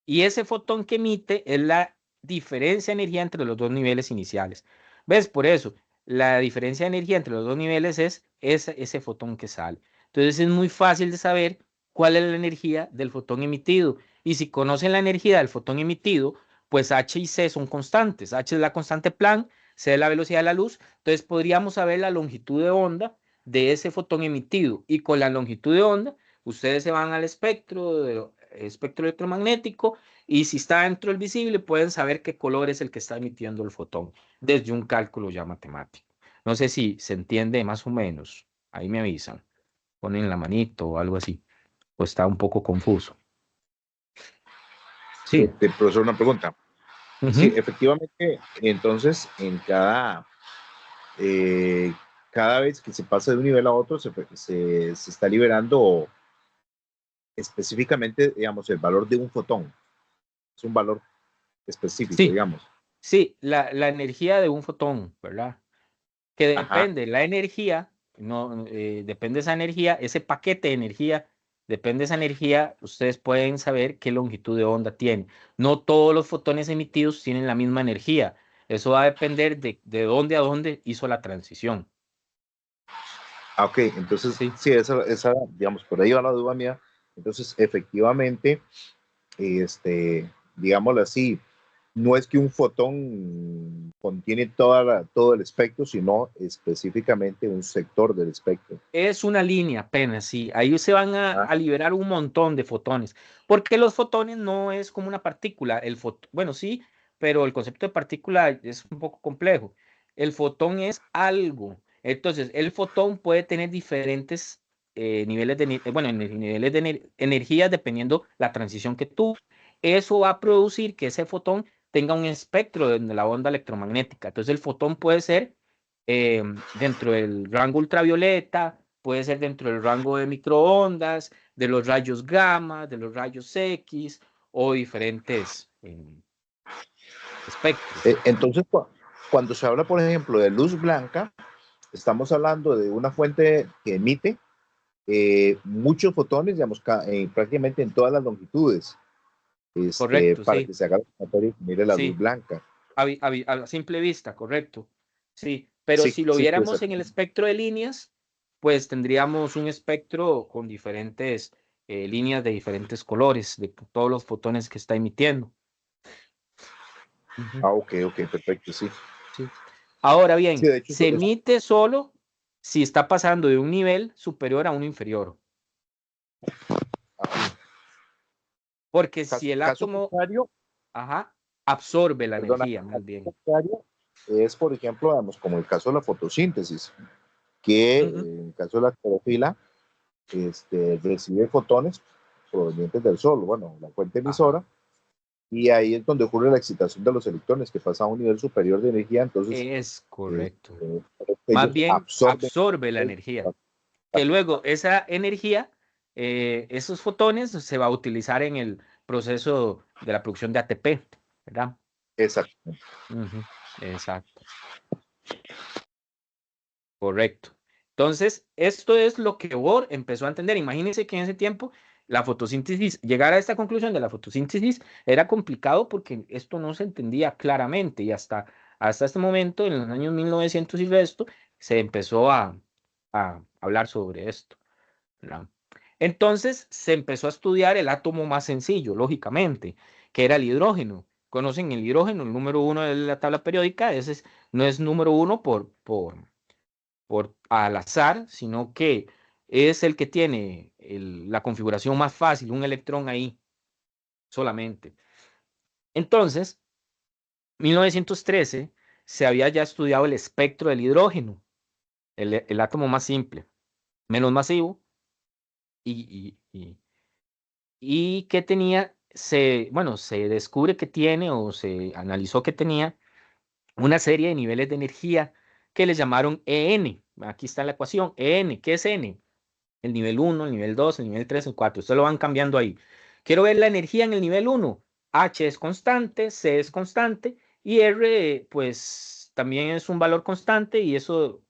Y ese fotón que emite es la diferencia de energía entre los dos niveles iniciales. ¿Ves? Por eso, la diferencia de energía entre los dos niveles es ese fotón que sale. Entonces es muy fácil de saber cuál es la energía del fotón emitido. Y si conocen la energía del fotón emitido, pues H y C son constantes. H es la constante Planck, C es la velocidad de la luz. Entonces podríamos saber la longitud de onda de ese fotón emitido. Y con la longitud de onda, ustedes se van al espectro electromagnético y si está dentro del visible pueden saber qué color es el que está emitiendo el fotón desde un cálculo ya matemático. No sé si se entiende más o menos. Ahí me avisan. Ponen la manito o algo así. O está un poco confuso. Sí. Profesor, una pregunta. Sí, efectivamente, entonces cada vez que se pasa de un nivel a otro se está liberando específicamente, digamos, el valor de un fotón. Es un valor específico, Sí, digamos. Sí, la energía de un fotón, ¿verdad? Que Ajá. depende, la energía, no, depende de esa energía, ese paquete de energía, depende de esa energía, ustedes pueden saber qué longitud de onda tiene. No todos los fotones emitidos tienen la misma energía. Eso va a depender de dónde a dónde hizo la transición. Ah, ok, entonces, Sí. sí, digamos, por ahí va la duda mía. Entonces, efectivamente, digámoslo así, no es que un fotón contiene todo el espectro, sino específicamente un sector del espectro. Es una línea apenas, sí. Ahí se van Ah, a liberar un montón de fotones, porque los fotones no es como una partícula. Bueno, sí, pero el concepto de partícula es un poco complejo. El fotón es algo. Entonces, el fotón puede tener diferentes niveles bueno, niveles de energía dependiendo la transición que tuvo. Eso va a producir que ese fotón tenga un espectro de la onda electromagnética. Entonces, el fotón puede ser dentro del rango ultravioleta, puede ser dentro del rango de microondas, de los rayos gamma, de los rayos X o diferentes espectros. entonces, cuando se habla, por ejemplo, de luz blanca, estamos hablando de una fuente que emite muchos fotones, digamos, prácticamente en todas las longitudes, Correcto, para sí, que se haga la sumatoria y mire la luz sí, blanca. a simple vista, correcto. Sí, pero Sí, si lo sí, sí, viéramos en el exactamente. espectro de líneas, pues tendríamos un espectro con diferentes líneas de diferentes colores, de todos los fotones que está emitiendo. Ujú. Ah, ok, ok, perfecto, sí. Sí. Ahora Sí, bien, de hecho, se emite solo si está pasando de un nivel superior a uno inferior. ah, Sí. Porque si el caso átomo, contrario, ajá, absorbe la perdona, energía, más caso bien. contrario es, por ejemplo, digamos, como el caso de la fotosíntesis, que Ujú. en el caso de la clorofila, recibe fotones provenientes del sol, bueno, la fuente Ajá. emisora, y ahí es donde ocurre la excitación de los electrones, que pasa a un nivel superior de energía, entonces Es correcto. este, Más ellos bien absorben. absorbe la energía. Que luego esa energía, esos fotones se va a utilizar en el proceso de la producción de ATP, ¿verdad? Exacto. Ujú. Exacto. Correcto. Entonces, esto es lo que Bohr empezó a entender. Imagínense que en ese tiempo la fotosíntesis, llegar a esta conclusión de la fotosíntesis era complicado porque esto no se entendía claramente y hasta este momento, en los años 1900 y resto, se empezó a hablar sobre esto, ¿verdad? Entonces, se empezó a estudiar el átomo más sencillo, lógicamente, que era el hidrógeno. ¿Conocen el hidrógeno? El número uno de la tabla periódica, no es número uno por al azar, sino que es el que tiene la configuración más fácil, un electrón ahí solamente. Entonces, 1913 se había ya estudiado el espectro del hidrógeno, el átomo más simple, menos masivo, y que tenía, bueno, se descubre que tiene o se analizó que tenía una serie de niveles de energía que les llamaron EN. Aquí está la ecuación, EN. ¿Qué es N? El nivel uno, el nivel 2, el nivel 3, el 4. Ustedes lo van cambiando ahí. Quiero ver la energía en el nivel uno. H es constante, C es constante y R pues también es un valor constante y eso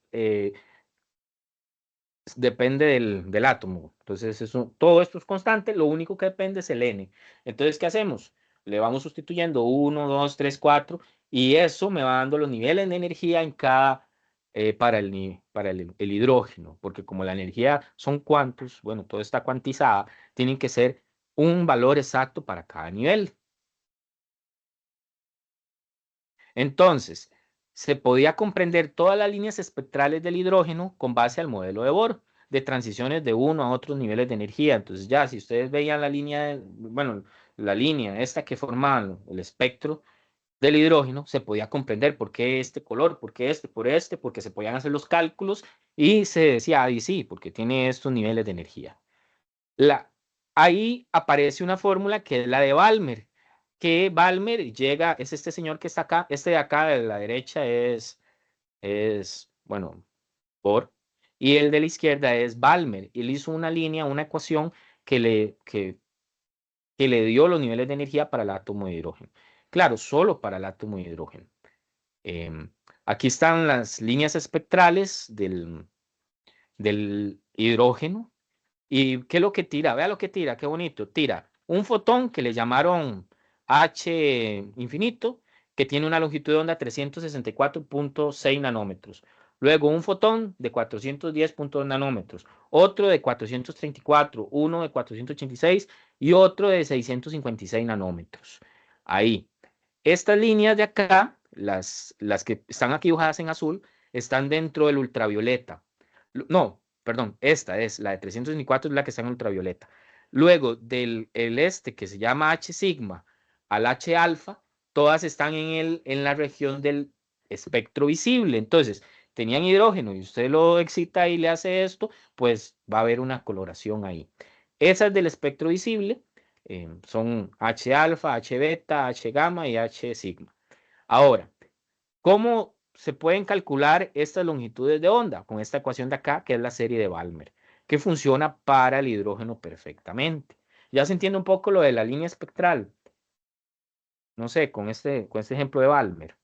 depende del átomo. Entonces todo esto es constante, lo único que depende es el N. Entonces, ¿qué hacemos? Le vamos sustituyendo uno, 2, 3, 4 y eso me va dando los niveles de energía en cada, para el hidrógeno, porque como la energía son cuantos, bueno, todo está cuantizada, tienen que ser un valor exacto para cada nivel. Entonces, se podía comprender todas las líneas espectrales del hidrógeno con base al modelo de Bohr de transiciones de uno a otros niveles de energía. Entonces, ya si ustedes veían la línea, bueno, la línea esta que forma el espectro del hidrógeno, se podía comprender por qué este color, por qué este, por este, porque se podían hacer los cálculos y se decía, ah, y sí, porque tiene estos niveles de energía. La, ahí aparece una fórmula que es la de Balmer, que Balmer llega, es este señor que está acá, este de acá de la derecha bueno, Bohr, y el de la izquierda es Balmer. Él hizo una línea, una ecuación que le dio los niveles de energía para el átomo de hidrógeno. claro, solo para el átomo de hidrógeno. Aquí están las líneas espectrales del hidrógeno. ¿Y qué es lo que tira? Vea lo que tira, qué bonito. Tira un fotón que le llamaron H infinito, que tiene una longitud de onda 364,6 nanómetros. Luego un fotón de 410,2 nanómetros, otro de 434, uno de 486 y otro de 656 nanómetros. Ahí. Estas líneas de acá, las que están aquí dibujadas en azul, están dentro del ultravioleta. No, perdón, esta es la de 324, es la que está en ultravioleta. Luego del este que se llama H sigma al H alfa, todas están en la región del espectro visible. Entonces, tenían hidrógeno y usted lo excita y le hace esto, pues va a haber una coloración ahí. Esas del espectro visible son H alfa, H beta, H gamma y H sigma. Ahora, ¿cómo se pueden calcular estas longitudes de onda? Con esta ecuación de acá, que es la serie de Balmer, que funciona para el hidrógeno perfectamente. Ya se entiende un poco lo de la línea espectral. No sé, con este ejemplo de Balmer.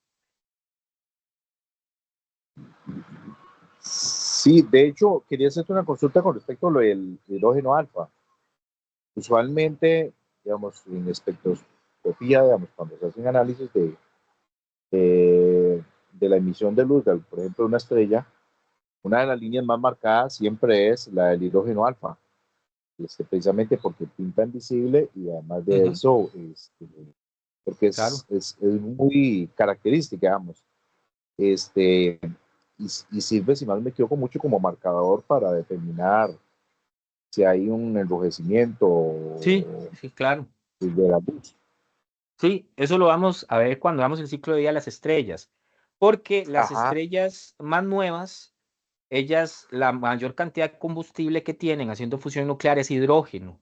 Sí, de hecho, quería hacerte una consulta con respecto a lo del hidrógeno alfa. Usualmente, digamos, en espectroscopía, digamos, cuando se hacen análisis de la emisión de luz, por ejemplo, de una estrella, una de las líneas más marcadas siempre es la del hidrógeno alfa, precisamente porque pinta invisible y además de Ujú, eso, porque claro. es muy característica, digamos, este, y sirve, si mal me equivoco, mucho como marcador para determinar si hay un enrojecimiento Sí, sí, claro. de la luz. Sí, eso lo vamos a ver cuando veamos el ciclo de vida de las estrellas, porque las Ajá, estrellas más nuevas, ellas, la mayor cantidad de combustible que tienen haciendo fusión nuclear es hidrógeno.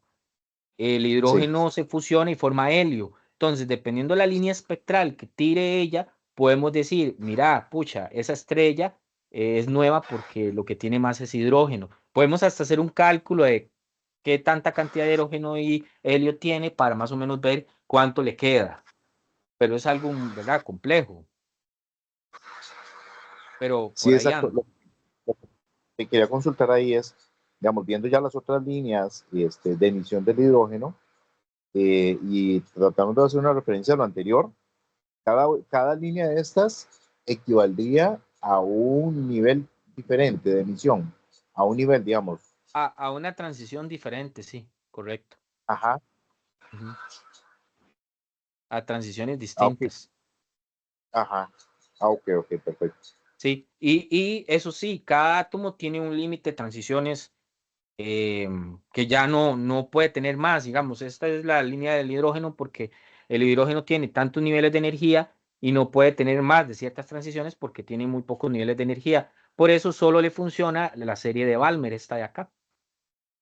El sí, hidrógeno se fusiona y forma helio. Entonces, dependiendo de la línea espectral que tire ella, podemos decir, mira, pucha, esa estrella es nueva porque lo que tiene más es hidrógeno. Podemos hasta hacer un cálculo de qué tanta cantidad de hidrógeno y helio tiene para más o menos ver cuánto le queda. Pero es algo, ¿verdad? Complejo. Pero sí, por ahí exacto. anda. Lo que quería consultar ahí es, digamos, viendo ya las otras líneas de emisión del hidrógeno y tratando de hacer una referencia a lo anterior, cada línea de estas equivaldría a un nivel diferente de emisión, a un nivel, digamos, A una transición diferente, sí, correcto. ajá, Ujú. A transiciones ok, distintas. ajá, ok, perfecto. Sí, y eso sí, cada átomo tiene un límite de transiciones que ya no puede tener más. Digamos, esta es la línea del hidrógeno porque el hidrógeno tiene tantos niveles de energía y no puede tener más de ciertas transiciones porque tiene muy pocos niveles de energía. Por eso solo le funciona la serie de Balmer, esta de acá.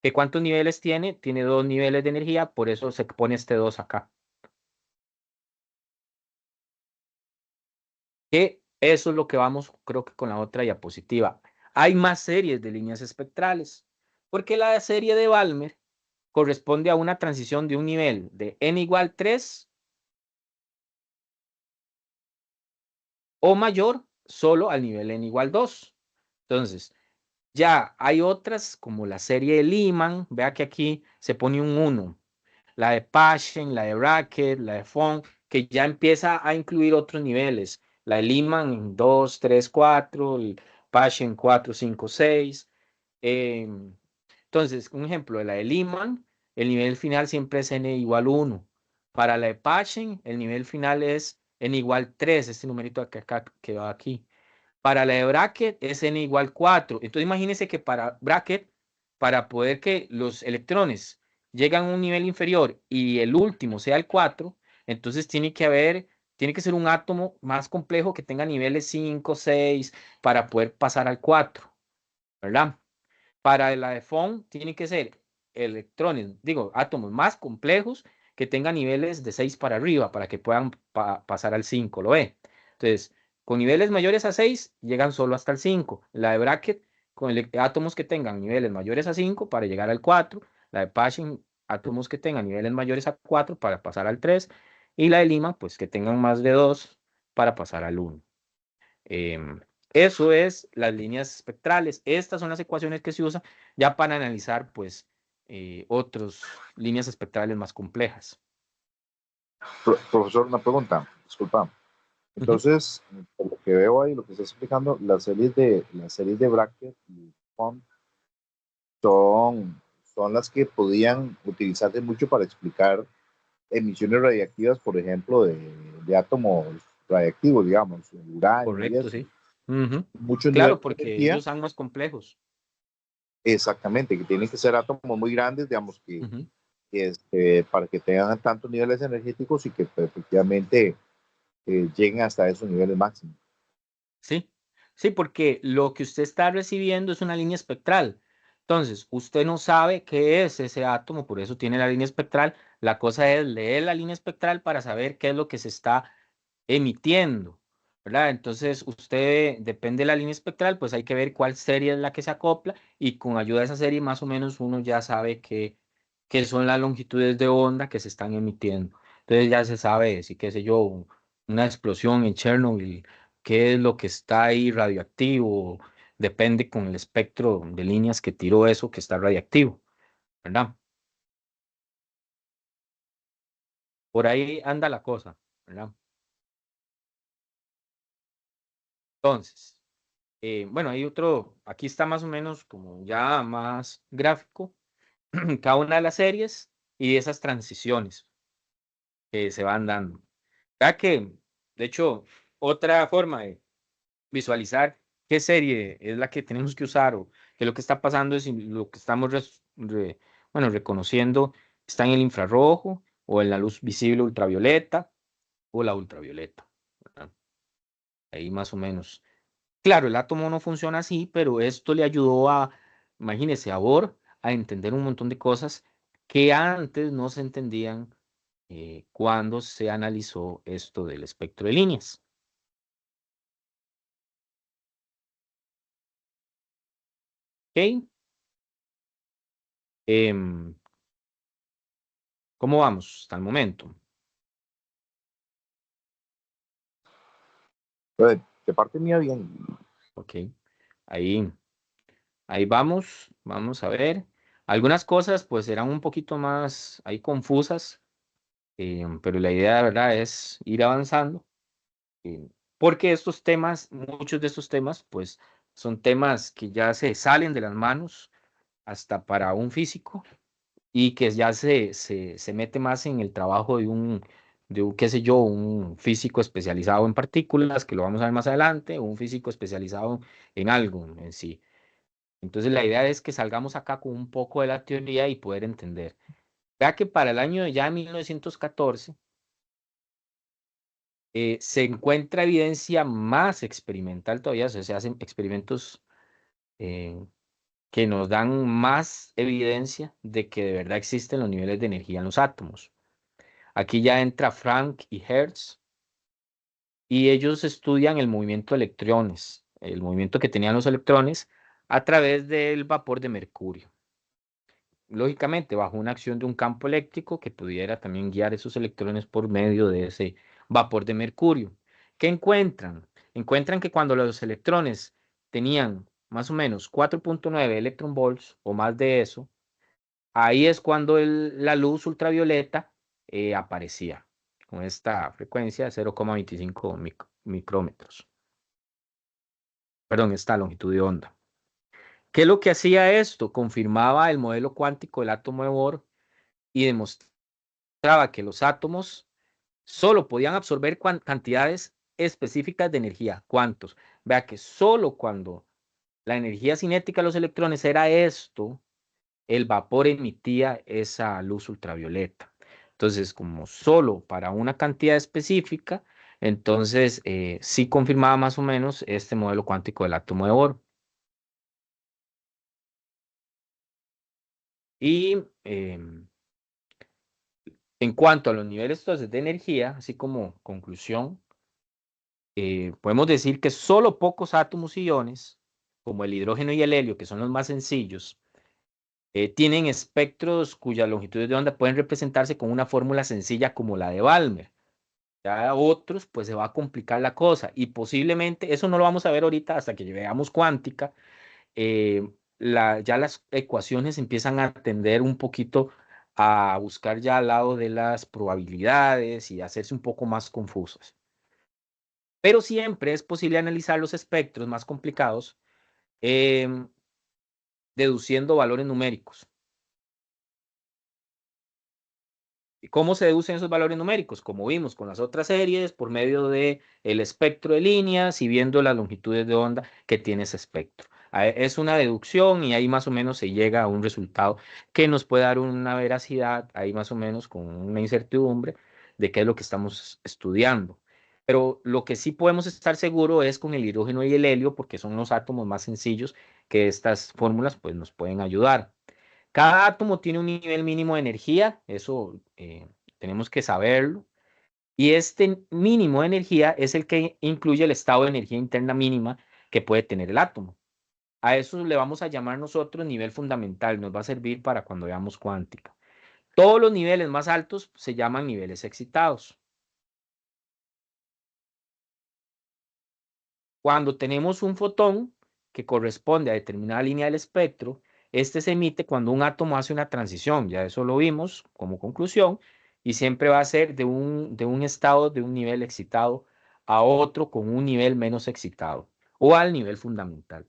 ¿Que cuántos niveles tiene? Tiene dos niveles de energía, por eso se pone este 2 acá. Que eso es lo que vamos, creo que con la otra diapositiva. Hay más series de líneas espectrales, porque la serie de Balmer corresponde a una transición de un nivel de n igual 3 o mayor solo al nivel n igual 2. Entonces, ya hay otras como la serie de Lyman, vea que aquí se pone un 1, la de Paschen, la de Brackett, la de Fong, que ya empieza a incluir otros niveles. La de Lyman en 2, 3, 4, el Paschen 4, 5, 6. Entonces, un ejemplo de la de Lyman, el nivel final siempre es n igual 1. Para la de Paschen, el nivel final es n igual 3, este numerito que acá que va aquí. Para la de bracket es n igual 4. Entonces imagínense que para bracket, para poder que los electrones lleguen a un nivel inferior y el último sea el 4, entonces tiene que ser un átomo más complejo que tenga niveles 5, 6 para poder pasar al 4, ¿verdad? Para la de Fon tiene que ser electrones, digo, átomos más complejos que tengan niveles de 6 para arriba para que puedan pasar al 5, ¿lo ve? Entonces, con niveles mayores a 6 llegan solo hasta el 5. La de Bracket con átomos que tengan niveles mayores a 5 para llegar al 4. La de Paschen, átomos que tengan niveles mayores a 4 para pasar al 3. y la de Lima, pues que tengan más de 2 para pasar al 1. Eso es las líneas espectrales. Estas son las ecuaciones que se usan ya para analizar, pues, otras líneas espectrales más complejas. Profesor, una pregunta, disculpa. Ujú. Entonces, por lo que veo ahí, lo que está explicando, las series de Brackett y Pond son las que podían utilizarse mucho para explicar emisiones radiactivas, por ejemplo, de átomos radiactivos, digamos, el uranio y Correcto, eso. sí. Ujú. Muchos Claro, niveles de porque energía, ellos son más complejos. exactamente, que tienen que ser átomos muy grandes, digamos, Ujú. para que tengan tantos niveles energéticos y que pues, efectivamente lleguen hasta esos niveles máximos. Sí, sí, porque lo que usted está recibiendo es una línea espectral. Entonces, usted no sabe qué es ese átomo, por eso tiene la línea espectral. La cosa es leer la línea espectral para saber qué es lo que se está emitiendo, ¿verdad? Entonces, usted, depende de la línea espectral, pues hay que ver cuál serie es la que se acopla y con ayuda de esa serie más o menos uno ya sabe qué son las longitudes de onda que se están emitiendo. Entonces ya se sabe, si qué sé yo, una explosión en Chernobyl, qué es lo que está ahí radioactivo, depende con el espectro de líneas que tiró eso que está radiactivo, ¿verdad? Por ahí anda la cosa, ¿verdad? Entonces, bueno, hay otro, aquí está más o menos como ya más gráfico, cada una de las series y esas transiciones que se van dando. Ya que, de hecho, otra forma de visualizar qué serie es la que tenemos que usar o qué es lo que está pasando es si lo que estamos bueno, reconociendo está en el infrarrojo o en la luz visible ultravioleta o la ultravioleta, ¿verdad? Ahí más o menos. Claro, el átomo no funciona así, pero esto le ayudó a, imagínese, a Bohr a entender un montón de cosas que antes no se entendían cuando se analizó esto del espectro de líneas. ¿Ok? Em, ¿Cómo vamos hasta el momento? De parte mía, bien. Ok, ahí, ahí vamos a ver. Algunas cosas pues serán un poquito más ahí confusas, pero la idea de verdad es ir avanzando. Porque estos temas, muchos de estos temas, pues son temas que ya se salen de las manos hasta para un físico y que ya se mete más en el trabajo de un, qué sé yo, un físico especializado en partículas, que lo vamos a ver más adelante, o un físico especializado en algo en sí. Entonces la idea es que salgamos acá con un poco de la teoría y poder entender. Vea que para el año ya 1914 se encuentra evidencia más experimental todavía, o sea, se hacen experimentos eh, que nos dan más evidencia de que de verdad existen los niveles de energía en los átomos. Aquí ya entra Frank y Hertz y ellos estudian el movimiento de electrones, el movimiento que tenían los electrones a través del vapor de mercurio. Lógicamente, bajo una acción de un campo eléctrico que pudiera también guiar esos electrones por medio de ese vapor de mercurio. ¿Qué encuentran? Encuentran que cuando los electrones tenían más o menos 4,9 electron volts o más de eso, ahí es cuando la luz ultravioleta aparecía con esta frecuencia de 0,25 micrómetros. Perdón, esta longitud de onda. ¿Qué es lo que hacía esto? Confirmaba el modelo cuántico del átomo de Bohr y demostraba que los átomos solo podían absorber cantidades específicas de energía. ¿Cuántos? Vea que solo cuando la energía cinética de los electrones era esto, el vapor emitía esa luz ultravioleta. Entonces, como solo para una cantidad específica, entonces sí confirmaba más o menos este modelo cuántico del átomo de Bohr. Y en cuanto a los niveles entonces, de energía, así como conclusión, podemos decir que solo pocos átomos y iones, como el hidrógeno y el helio, que son los más sencillos, tienen espectros cuyas longitudes de onda pueden representarse con una fórmula sencilla como la de Balmer. Ya a otros, pues se va a complicar la cosa y posiblemente, eso no lo vamos a ver ahorita hasta que veamos cuántica, ya las ecuaciones empiezan a tender un poquito a buscar ya al lado de las probabilidades y hacerse un poco más confusas. Pero siempre es posible analizar los espectros más complicados em, deduciendo valores numéricos. ¿Y cómo se deducen esos valores numéricos? Como vimos con las otras series, por medio de el espectro de líneas y viendo las longitudes de onda que tiene ese espectro. Es una deducción y ahí más o menos se llega a un resultado que nos puede dar una veracidad, ahí más o menos con una incertidumbre de qué es lo que estamos estudiando. Pero lo que sí podemos estar seguros es con el hidrógeno y el helio, porque son los átomos más sencillos que estas fórmulas pues, nos pueden ayudar. Cada átomo tiene un nivel mínimo de energía, eso tenemos que saberlo. Y este mínimo de energía es el que incluye el estado de energía interna mínima que puede tener el átomo. A eso le vamos a llamar nosotros nivel fundamental, nos va a servir para cuando veamos cuántica. Todos los niveles más altos se llaman niveles excitados. Cuando tenemos un fotón que corresponde a determinada línea del espectro, este se emite cuando un átomo hace una transición, ya eso lo vimos como conclusión, y siempre va a ser de un estado, de un nivel excitado a otro con un nivel menos excitado o al nivel fundamental.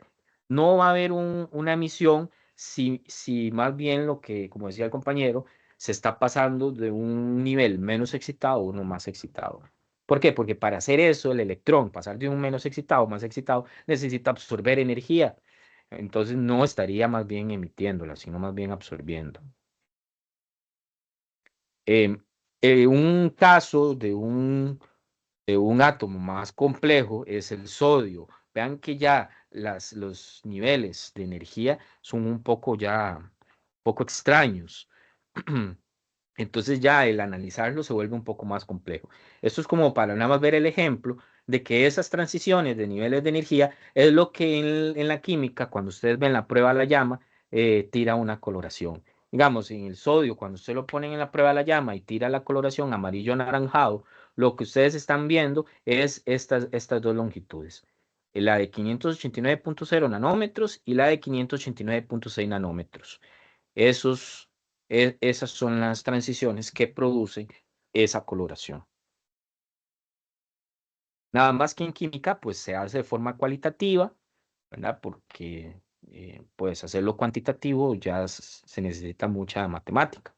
No va a haber una emisión si más bien lo que, como decía el compañero, se está pasando de un nivel menos excitado a uno más excitado. ¿Por qué? Porque para hacer eso, el electrón, pasar de un menos excitado a más excitado, necesita absorber energía. Entonces no estaría más bien emitiéndola, sino más bien absorbiendo. Em, un caso de un átomo más complejo es el sodio. Vean que ya los niveles de energía son un poco ya, poco extraños. Entonces ya el analizarlo se vuelve un poco más complejo. Esto es como para nada más ver el ejemplo de que esas transiciones de niveles de energía es lo que en la química, cuando ustedes ven la prueba de la llama, tira una coloración. Digamos, en el sodio, cuando ustedes lo ponen en la prueba de la llama y tira la coloración amarillo-anaranjado, lo que ustedes están viendo es estas dos longitudes. La de 589,0 nanómetros y la de 589,6 nanómetros. Esas son las transiciones que producen esa coloración. Nada más que en química, pues se hace de forma cualitativa, ¿verdad? Porque pues hacerlo cuantitativo ya se necesita mucha matemática.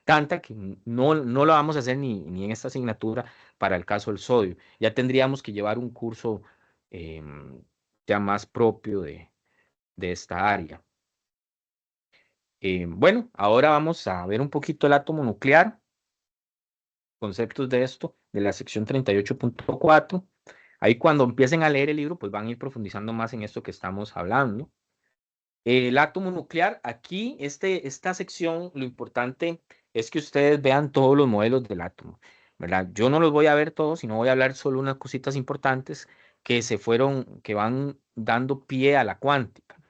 Tanta que no lo vamos a hacer ni en esta asignatura para el caso del sodio. Ya tendríamos que llevar un curso ya más propio de esta área. Bueno, ahora vamos a ver un poquito el átomo nuclear, conceptos de esto, de la sección 38,4. Ahí cuando empiecen a leer el libro, pues van a ir profundizando más en esto que estamos hablando. El átomo nuclear, aquí, esta sección, lo importante es que ustedes vean todos los modelos del átomo, ¿verdad? Yo no los voy a ver todos, sino voy a hablar solo unas cositas importantes que van dando pie a la cuántica,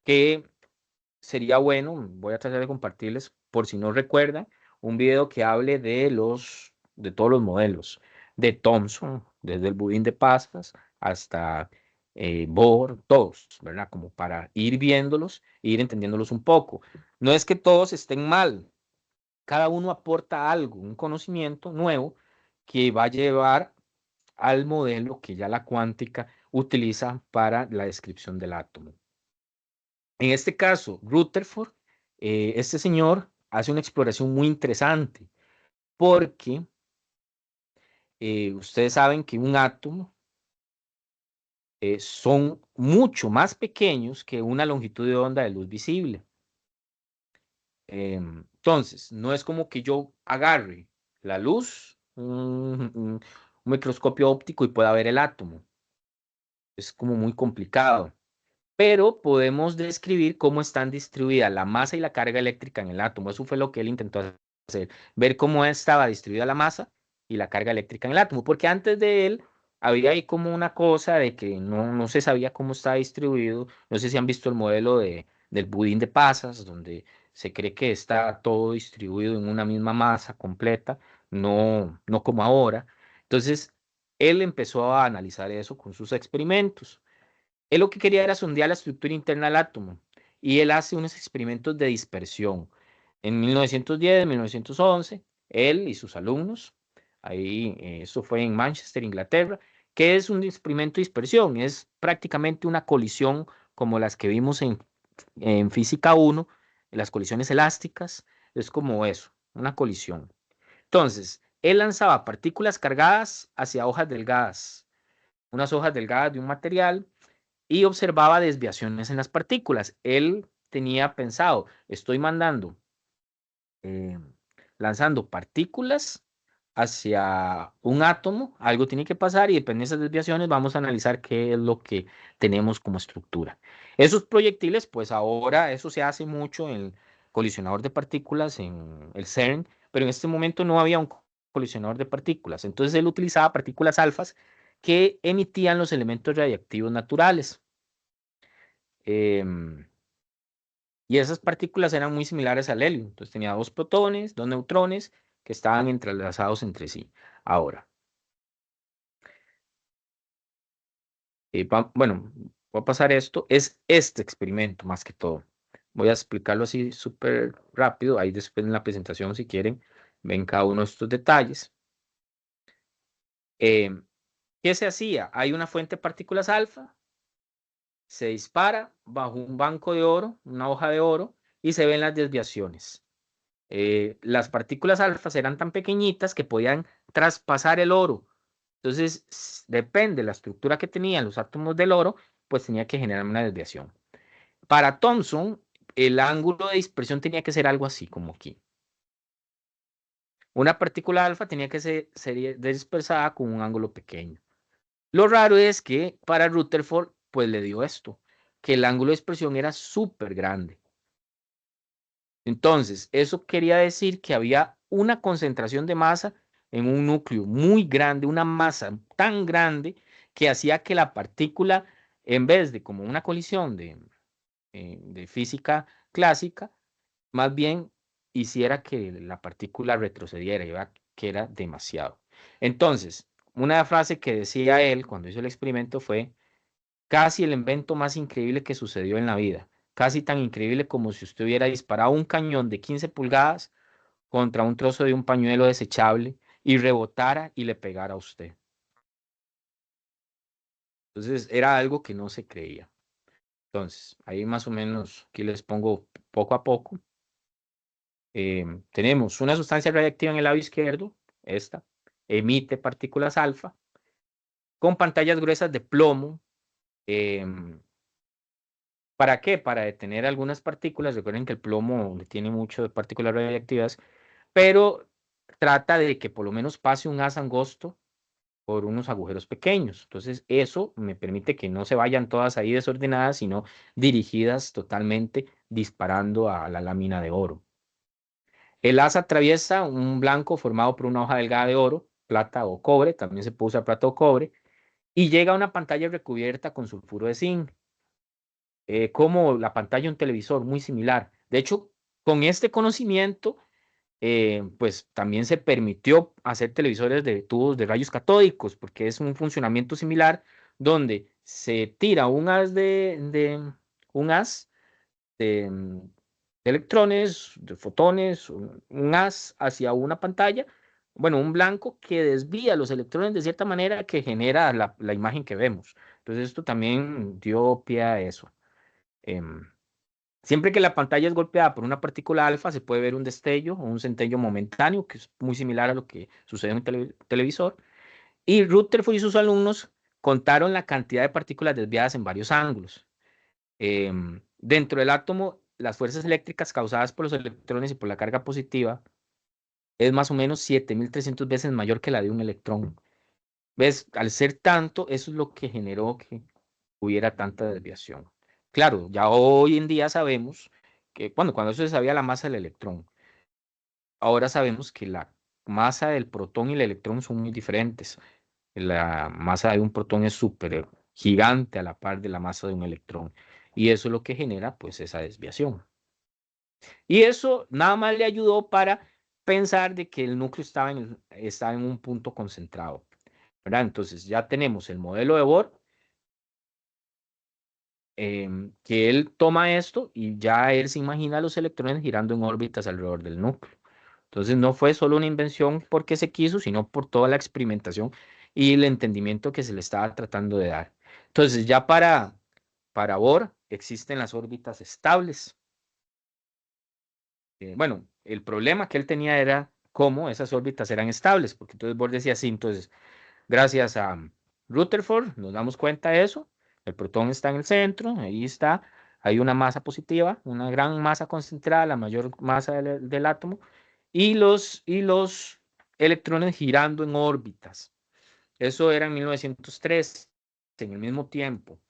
que sería bueno, voy a tratar de compartirles, por si no recuerdan, un video que hable de todos los modelos, de Thomson, desde el budín de pastas hasta Bohr, todos, ¿verdad? Como para ir viéndolos e ir entendiéndolos un poco. No es que todos estén mal, cada uno aporta algo, un conocimiento nuevo que va a llevar al modelo que ya la cuántica utiliza para la descripción del átomo. En este caso, Rutherford, este señor hace una exploración muy interesante porque ustedes saben que un átomo son mucho más pequeños que una longitud de onda de luz visible. Entonces, no es como que yo agarre la luz, un microscopio óptico y pueda ver el átomo. Es como muy complicado. Pero podemos describir cómo están distribuidas la masa y la carga eléctrica en el átomo. Eso fue lo que él intentó hacer, ver cómo estaba distribuida la masa y la carga eléctrica en el átomo, porque antes de él había ahí como una cosa de que no se sabía cómo estaba distribuido. No sé si han visto el modelo del budín de pasas, donde se cree que está todo distribuido en una misma masa completa, no como ahora. Entonces, él empezó a analizar eso con sus experimentos. Él lo que quería era sondear la estructura interna del átomo y él hace unos experimentos de dispersión. En 1910, 1911, él y sus alumnos, ahí, eso fue en Manchester, Inglaterra, que es un experimento de dispersión, es prácticamente una colisión como las que vimos en física 1, las colisiones elásticas, es como eso, una colisión. Entonces, él lanzaba partículas cargadas hacia hojas delgadas, unas hojas delgadas de un material, y observaba desviaciones en las partículas. Él tenía pensado, estoy mandando, eh, lanzando partículas hacia un átomo, algo tiene que pasar y depende de esas desviaciones vamos a analizar qué es lo que tenemos como estructura. Esos proyectiles, pues ahora eso se hace mucho en el colisionador de partículas, en el CERN, pero en este momento no había un colisionador de partículas. Entonces él utilizaba partículas alfas que emitían los elementos radiactivos naturales. Em, y esas partículas eran muy similares al helio. Entonces tenía dos protones, dos neutrones que estaban entrelazados entre sí. Ahora, bueno, voy a pasar esto. Es este experimento más que todo. Voy a explicarlo así súper rápido. Ahí después en la presentación, si quieren, ven cada uno de estos detalles. ¿Qué se hacía? Hay una fuente de partículas alfa, se dispara bajo un banco de oro, una hoja de oro, y se ven las desviaciones. Las partículas alfas eran tan pequeñitas que podían traspasar el oro. Entonces, depende de la estructura que tenían los átomos del oro, pues tenía que generar una desviación. Para Thomson, el ángulo de dispersión tenía que ser algo así, como aquí. Una partícula alfa tenía que ser dispersada con un ángulo pequeño. Lo raro es que para Rutherford, pues le dio esto, que el ángulo de dispersión era súper grande. Entonces, eso quería decir que había una concentración de masa en un núcleo muy grande, una masa tan grande que hacía que la partícula, en vez de como una colisión de física clásica, más bien hiciera que la partícula retrocediera, iba, que era demasiado. Entonces, una frase que decía él cuando hizo el experimento fue, casi el invento más increíble que sucedió en la vida. Casi tan increíble como si usted hubiera disparado un cañón de 15 pulgadas contra un trozo de un pañuelo desechable y rebotara y le pegara a usted. Entonces era algo que no se creía. Entonces, ahí más o menos, aquí les pongo poco a poco. Tenemos una sustancia radiactiva en el lado izquierdo, esta, emite partículas alfa, con pantallas gruesas de plomo. em, ¿Para qué? Para detener algunas partículas. Recuerden que el plomo tiene mucho de partículas radiactivas, pero trata de que por lo menos pase un haz angosto por unos agujeros pequeños. Entonces, eso me permite que no se vayan todas ahí desordenadas, sino dirigidas totalmente disparando a la lámina de oro. El haz atraviesa un blanco formado por una hoja delgada de oro, plata o cobre, también se puede usar plata o cobre, y llega a una pantalla recubierta con sulfuro de zinc. Como la pantalla de un televisor, muy similar. De hecho, con este conocimiento, pues también se permitió hacer televisores de tubos de rayos catódicos, porque es un funcionamiento similar donde se tira un haz de electrones, de fotones, un haz hacia una pantalla, bueno, un blanco que desvía los electrones de cierta manera que genera la imagen que vemos. Entonces, esto también dio pie a eso. Em, Siempre que la pantalla es golpeada por una partícula alfa, se puede ver un destello o un centello momentáneo, que es muy similar a lo que sucede en un televisor. Y Rutherford y sus alumnos contaron la cantidad de partículas desviadas en varios ángulos. Dentro del átomo, las fuerzas eléctricas causadas por los electrones y por la carga positiva es más o menos 7.300 veces mayor que la de un electrón. ¿Ves? Al ser tanto, eso es lo que generó que hubiera tanta desviación. Claro, ya hoy en día sabemos que, cuando eso se sabía la masa del electrón, ahora sabemos que la masa del protón y el electrón son muy diferentes. La masa de un protón es súper gigante a la par de la masa de un electrón. Y eso es lo que genera, pues, esa desviación. Y eso nada más le ayudó para pensar de que el núcleo estaba en un punto concentrado. ¿verdad? Entonces ya tenemos el modelo de Bohr, que él toma esto y ya él se imagina a los electrones girando en órbitas alrededor del núcleo. Entonces no fue solo una invención porque se quiso, sino por toda la experimentación y el entendimiento que se le estaba tratando de dar. Entonces ya para Bohr existen las órbitas estables. Bueno, el problema que él tenía era cómo esas órbitas eran estables, porque entonces Bohr decía así, entonces gracias a Rutherford nos damos cuenta de eso, el protón está en el centro, ahí está, hay una masa positiva, una gran masa concentrada, la mayor masa del átomo, y los electrones girando en órbitas. Eso era en 1903, en el mismo tiempo,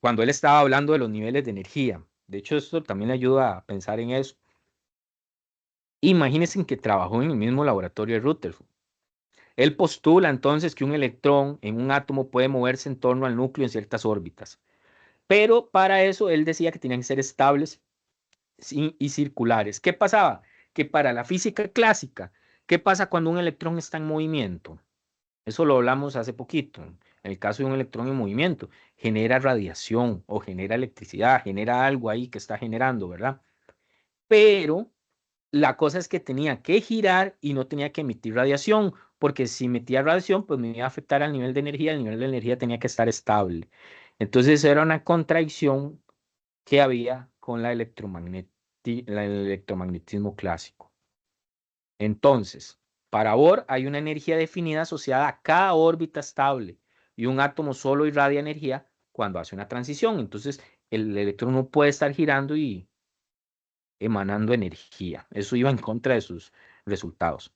cuando él estaba hablando de los niveles de energía. De hecho, esto también le ayuda a pensar en eso. Imagínense que trabajó en el mismo laboratorio de Rutherford. Él postula entonces que un electrón en un átomo puede moverse en torno al núcleo en ciertas órbitas, pero para eso él decía que tenían que ser estables y circulares. ¿Qué pasaba? Que para la física clásica, ¿qué pasa cuando un electrón está en movimiento? Eso lo hablamos hace poquito. En el caso de un electrón en movimiento, genera radiación o genera electricidad, genera algo ahí que está generando, ¿verdad? Pero la cosa es que tenía que girar y no tenía que emitir radiación, porque si emitía radiación, pues me iba a afectar al nivel de energía, el nivel de energía tenía que estar estable. Entonces era una contradicción que había con el electromagnetismo clásico. Entonces, para Bohr hay una energía definida asociada a cada órbita estable y un átomo solo irradia energía cuando hace una transición. Entonces, el electrón no puede estar girando y emanando energía. Eso iba en contra de sus resultados.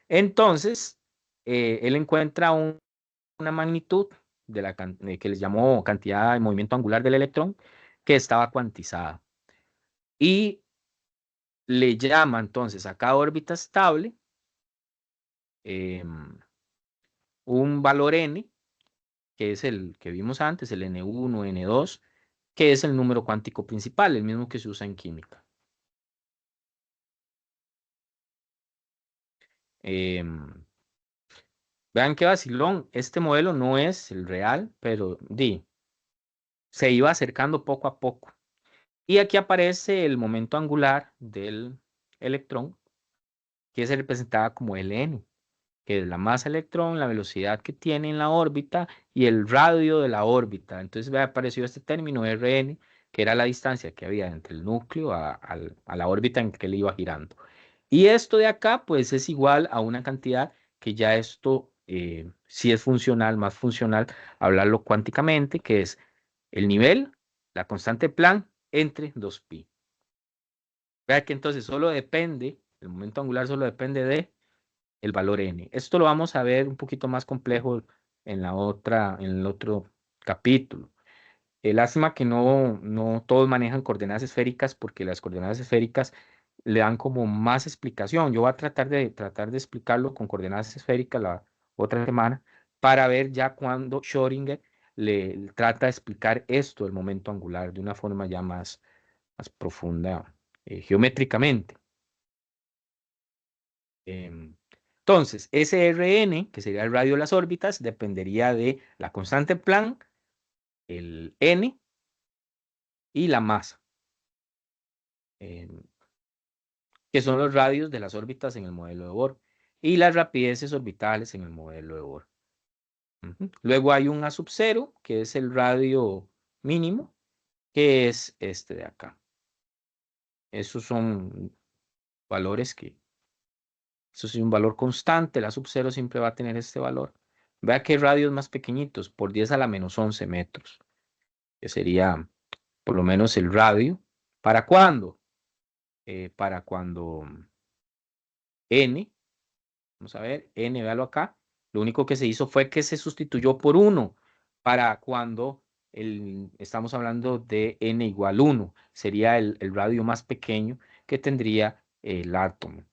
Entonces, él encuentra una magnitud que les llamó cantidad de movimiento angular del electrón que estaba cuantizada. Y le llama entonces a cada órbita estable un valor n, que es el que vimos antes, el n1, n2, que es el número cuántico principal, el mismo que se usa en química. Vean qué vacilón, este modelo no es el real, pero se iba acercando poco a poco. Y aquí aparece el momento angular del electrón, que se representaba como Ln, que es la masa electrón, la velocidad que tiene en la órbita y el radio de la órbita. Entonces apareció este término Rn, que era la distancia que había entre el núcleo a la órbita en que él iba girando. Y esto de acá, pues es igual a una cantidad que ya esto sí es funcional, más funcional, hablarlo cuánticamente, que es el nivel, la constante Planck, entre 2pi. Vea que entonces solo depende, el momento angular solo depende de el valor n. Esto lo vamos a ver un poquito más complejo en el otro capítulo. Lástima que no todos manejan coordenadas esféricas porque las coordenadas esféricas le dan como más explicación. Yo voy a tratar de explicarlo con coordenadas esféricas la otra semana para ver ya cuando Schrödinger le trata de explicar esto, el momento angular, de una forma ya más profunda geométricamente. Entonces, SRN, que sería el radio de las órbitas, dependería de la constante Planck, el n y la masa, em, que son los radios de las órbitas en el modelo de Bohr y las rapideces orbitales en el modelo de Bohr. Luego hay un A sub 0, que es el radio mínimo, que es este de acá. Esos son valores eso es un valor constante, el A sub 0 siempre va a tener este valor. Vea que radios más pequeñitos, por 10 a la menos 11 metros, que sería por lo menos el radio. ¿Para cuándo? Para cuando n, vamos a ver, n, véalo acá, lo único que se hizo fue que se sustituyó por 1 para cuando estamos hablando de n igual 1, sería el radio más pequeño que tendría el átomo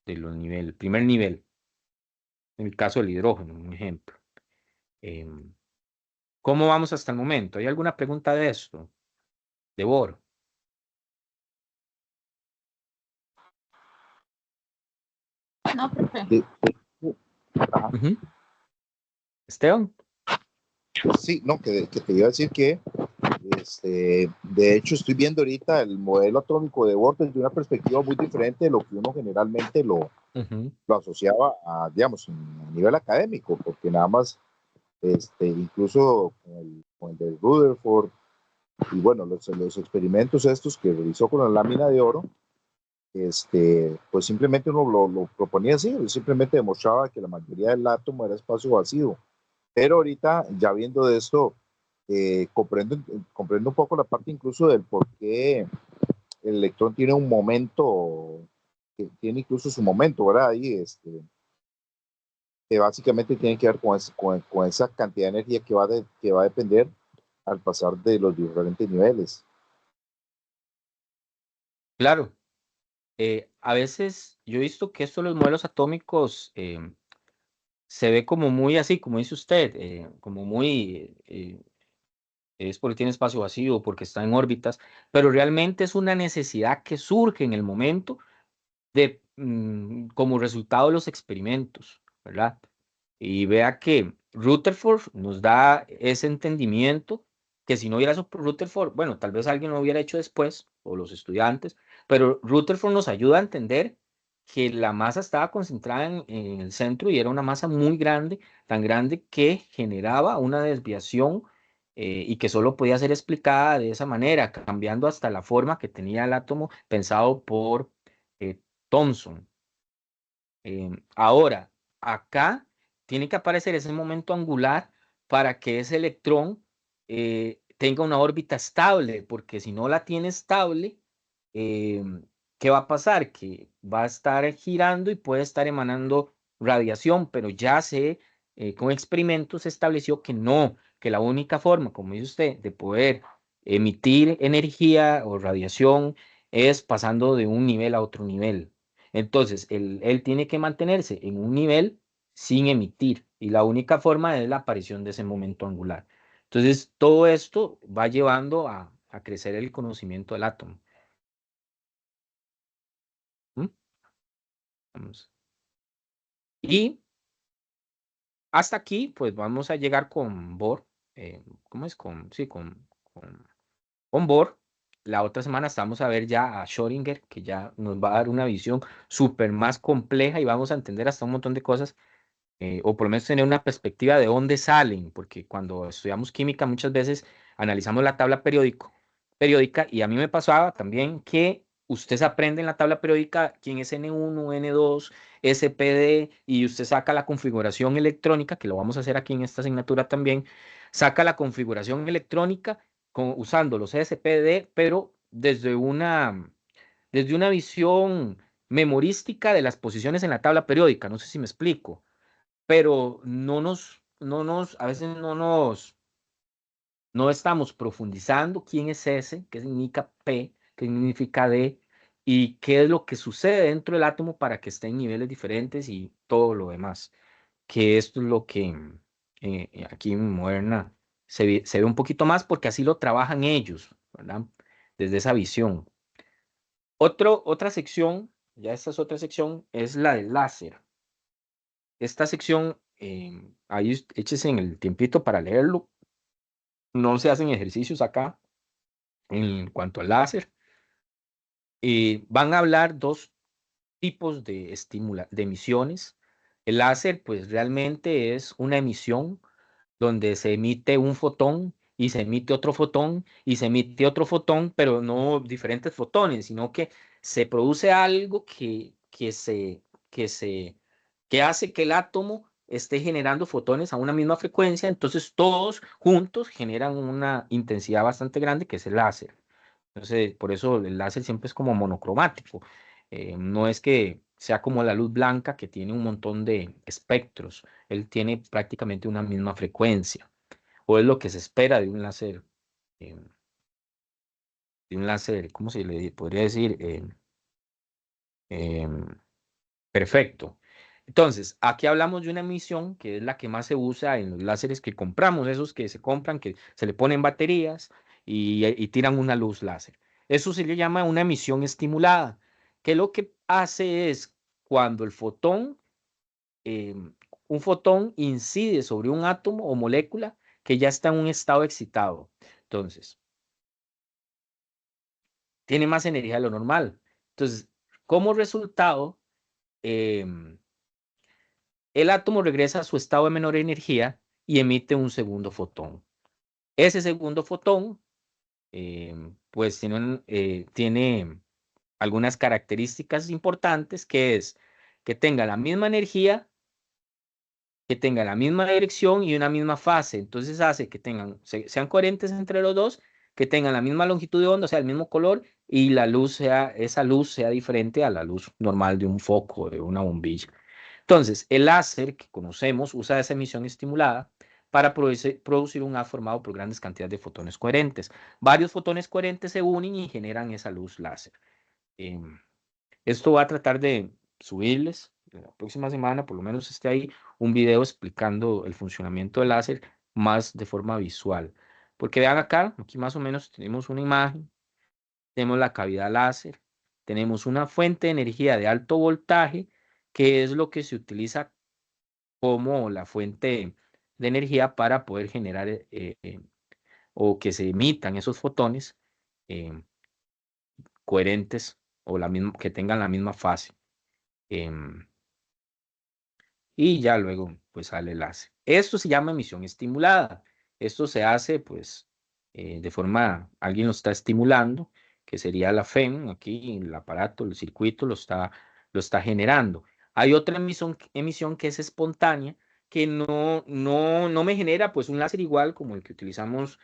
el primer nivel, en el caso del hidrógeno, un ejemplo. Em, ¿Cómo vamos hasta el momento? ¿Hay alguna pregunta de esto? De Bohr. No, profe. De, Ujú. Esteban. Sí, no, que te iba a decir que, de hecho, estoy viendo ahorita el modelo atómico de Bohr desde una perspectiva muy diferente de lo que uno generalmente Ujú. lo asociaba a, digamos, a nivel académico, porque nada más, incluso con el de Rutherford y bueno, los experimentos estos que realizó con la lámina de oro, pues simplemente uno lo proponía así, simplemente demostraba que la mayoría del átomo era espacio vacío. Pero ahorita, ya viendo de esto, comprendo un poco la parte incluso del por qué el electrón tiene un momento, que tiene incluso su momento, ¿verdad? Ahí, que básicamente tiene que ver con esa cantidad de energía que va a depender al pasar de los diferentes niveles. Claro. A veces yo he visto que esto de los modelos atómicos se ve como muy así, como dice usted, como muy, es porque tiene espacio vacío, porque está en órbitas, pero realmente es una necesidad que surge en el momento como resultado de los experimentos, ¿verdad? Y vea que Rutherford nos da ese entendimiento que si no hubiera sido por Rutherford, bueno, tal vez alguien lo hubiera hecho después, o los estudiantes, pero Rutherford nos ayuda a entender que la masa estaba concentrada en el centro y era una masa muy grande, tan grande que generaba una desviación y que solo podía ser explicada de esa manera, cambiando hasta la forma que tenía el átomo pensado por eh, Thomson. Ahora, acá tiene que aparecer ese momento angular para que ese electrón tenga una órbita estable, porque si no la tiene estable, ¿qué va a pasar? Que va a estar girando y puede estar emanando radiación, pero ya con experimentos se estableció que no, que la única forma, como dice usted, de poder emitir energía o radiación es pasando de un nivel a otro nivel. Entonces, él tiene que mantenerse en un nivel sin emitir y la única forma es la aparición de ese momento angular. Entonces, todo esto va llevando a crecer el conocimiento del átomo. ¿Mm? Vamos. Y hasta aquí, pues vamos a llegar con Bohr. ¿Cómo es? Sí, con Bohr. La otra semana estamos a ver ya a Schrödinger, que ya nos va a dar una visión súper más compleja y vamos a entender hasta un montón de cosas o por lo menos tener una perspectiva de dónde salen, porque cuando estudiamos química muchas veces analizamos la tabla periódica y a mí me pasaba también que usted se aprende en la tabla periódica quién es N1, N2, SPD y usted saca la configuración electrónica, que lo vamos a hacer aquí en esta asignatura también, saca la configuración electrónica usando los SPD, pero desde una visión memorística de las posiciones en la tabla periódica, no sé si me explico, pero a veces no estamos profundizando quién es ese, qué significa P, qué significa D y qué es lo que sucede dentro del átomo para que esté en niveles diferentes y todo lo demás. Que esto es lo que aquí en Moderna se ve un poquito más porque así lo trabajan ellos, ¿verdad? Desde esa visión. Otra sección, ya esta es otra sección, es la del láser. Esta sección, ahí échese en el tiempito para leerlo. No se hacen ejercicios acá en cuanto al láser. Van a hablar dos tipos de emisiones. El láser, pues realmente es una emisión donde se emite un fotón y se emite otro fotón y se emite otro fotón, pero no diferentes fotones, sino que se produce algo que se, que hace que el átomo esté generando fotones a una misma frecuencia, entonces todos juntos generan una intensidad bastante grande que es el láser. Entonces, por eso el láser siempre es como monocromático. No es que sea como la luz blanca que tiene un montón de espectros. Él tiene prácticamente una misma frecuencia. O es lo que se espera eh, ¿cómo se le podría decir? Em, Perfecto. Entonces, aquí hablamos de una emisión que es la que más se usa en los láseres que compramos, esos que se compran, que se le ponen baterías y tiran una luz láser. Eso se le llama una emisión estimulada, que lo que hace es cuando el fotón, eh, un fotón incide sobre un átomo o molécula que ya está en un estado excitado. Entonces, tiene más energía de lo normal. Entonces, como resultado, el átomo regresa a su estado de menor energía y emite un segundo fotón. Ese segundo fotón, pues tiene algunas características importantes, que es que tenga la misma energía, que tenga la misma dirección y una misma fase. Entonces hace que sean coherentes entre los dos, que tengan la misma longitud de onda, o sea, el mismo color, y esa luz sea diferente a la luz normal de un foco, de una bombilla. Entonces, el láser que conocemos usa esa emisión estimulada para producir un haz formado por grandes cantidades de fotones coherentes. Varios fotones coherentes se unen y generan esa luz láser. Em, Esto va a tratar de subirles la próxima semana, por lo menos esté ahí, un video explicando el funcionamiento del láser más de forma visual. Porque vean acá, aquí más o menos tenemos una imagen, tenemos la cavidad láser, tenemos una fuente de energía de alto voltaje, que es lo que se utiliza como la fuente de energía para poder generar o que se emitan esos fotones eh, coherentes o que tengan la misma fase. em, y ya luego pues sale el láser. Esto se llama emisión estimulada. Esto se hace pues de forma, alguien lo está estimulando, que sería la FEM, aquí el aparato, el circuito lo está generando. Hay otra emisión que es espontánea, que no me genera pues un láser igual como el que utilizamos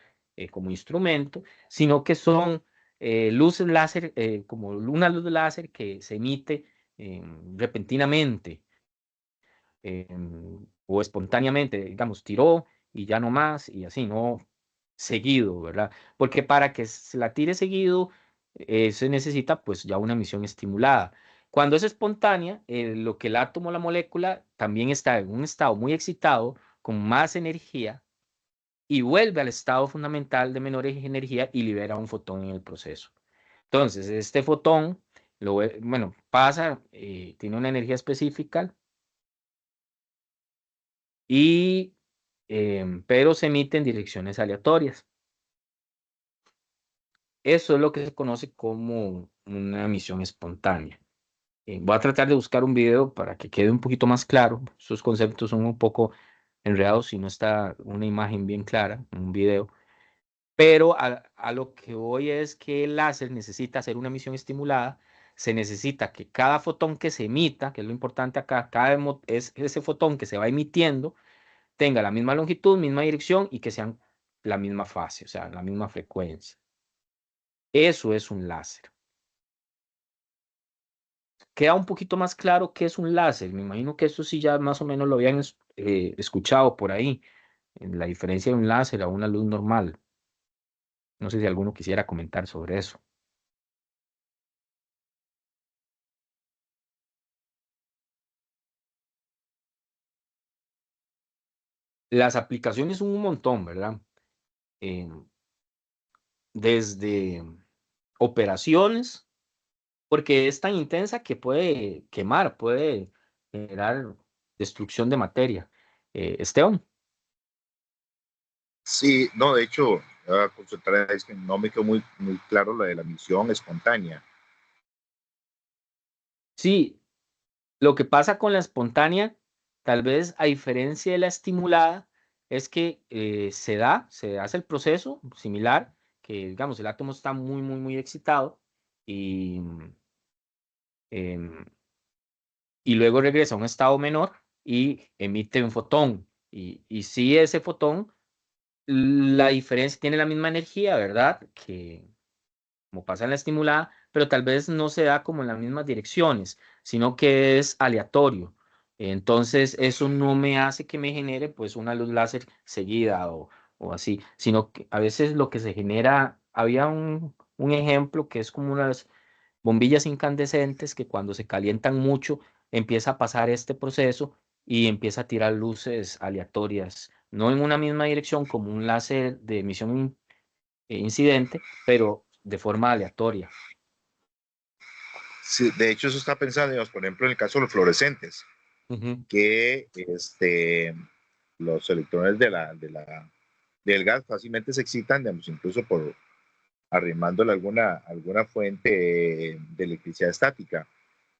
como instrumento, sino que son luces láser, como una luz láser que se emite repentinamente o espontáneamente, digamos, tiró y ya no más, y así, no seguido, ¿verdad? Porque para que se la tire seguido, se necesita pues ya una emisión estimulada. Cuando es espontánea, lo que el átomo o la molécula también está en un estado muy excitado, con más energía, y vuelve al estado fundamental de menor energía y libera un fotón en el proceso. Entonces, este fotón, bueno, pasa, tiene una energía específica, pero se emite en direcciones aleatorias. Eso es lo que se conoce como una emisión espontánea. Voy a tratar de buscar un video para que quede un poquito más claro. Sus conceptos son un poco enredados si no está una imagen bien clara, un video. Pero a lo que voy es que el láser necesita hacer una emisión estimulada. Se necesita que cada fotón que se emita, que es lo importante acá, es ese fotón que se va emitiendo, tenga la misma longitud, misma dirección y que sean la misma fase, o sea, la misma frecuencia. Eso es un láser. Queda un poquito más claro qué es un láser. Me imagino que esto sí ya más o menos lo habían escuchado por ahí, en la diferencia de un láser a una luz normal. No sé si alguno quisiera comentar sobre eso. Las aplicaciones son un montón, ¿verdad? Eh, Desde operaciones, porque es tan intensa que puede quemar, puede generar destrucción de materia. Esteban. Sí, no, de hecho, a consultar es que no me quedó muy claro lo de la emisión espontánea. Sí, lo que pasa con la espontánea, tal vez a diferencia de la estimulada, es que se hace el proceso similar, que digamos el átomo está muy, muy, muy excitado y, em, y luego regresa a un estado menor y emite un fotón. Y si ese fotón, la diferencia tiene la misma energía, ¿verdad? Como pasa en la estimulada, pero tal vez no se da como en las mismas direcciones, sino que es aleatorio. Entonces, eso no me hace que me genere pues una luz láser seguida o así, sino que a veces lo que se genera, había un ejemplo que es como unas bombillas incandescentes que cuando se calientan mucho empieza a pasar este proceso y empieza a tirar luces aleatorias, no en una misma dirección como un láser de emisión incidente, pero de forma aleatoria. Sí, de hecho, eso está pensado, digamos, por ejemplo, en el caso de los fluorescentes. Ujú. que los electrones del gas fácilmente se excitan, digamos, incluso por arrimándole alguna fuente de electricidad estática.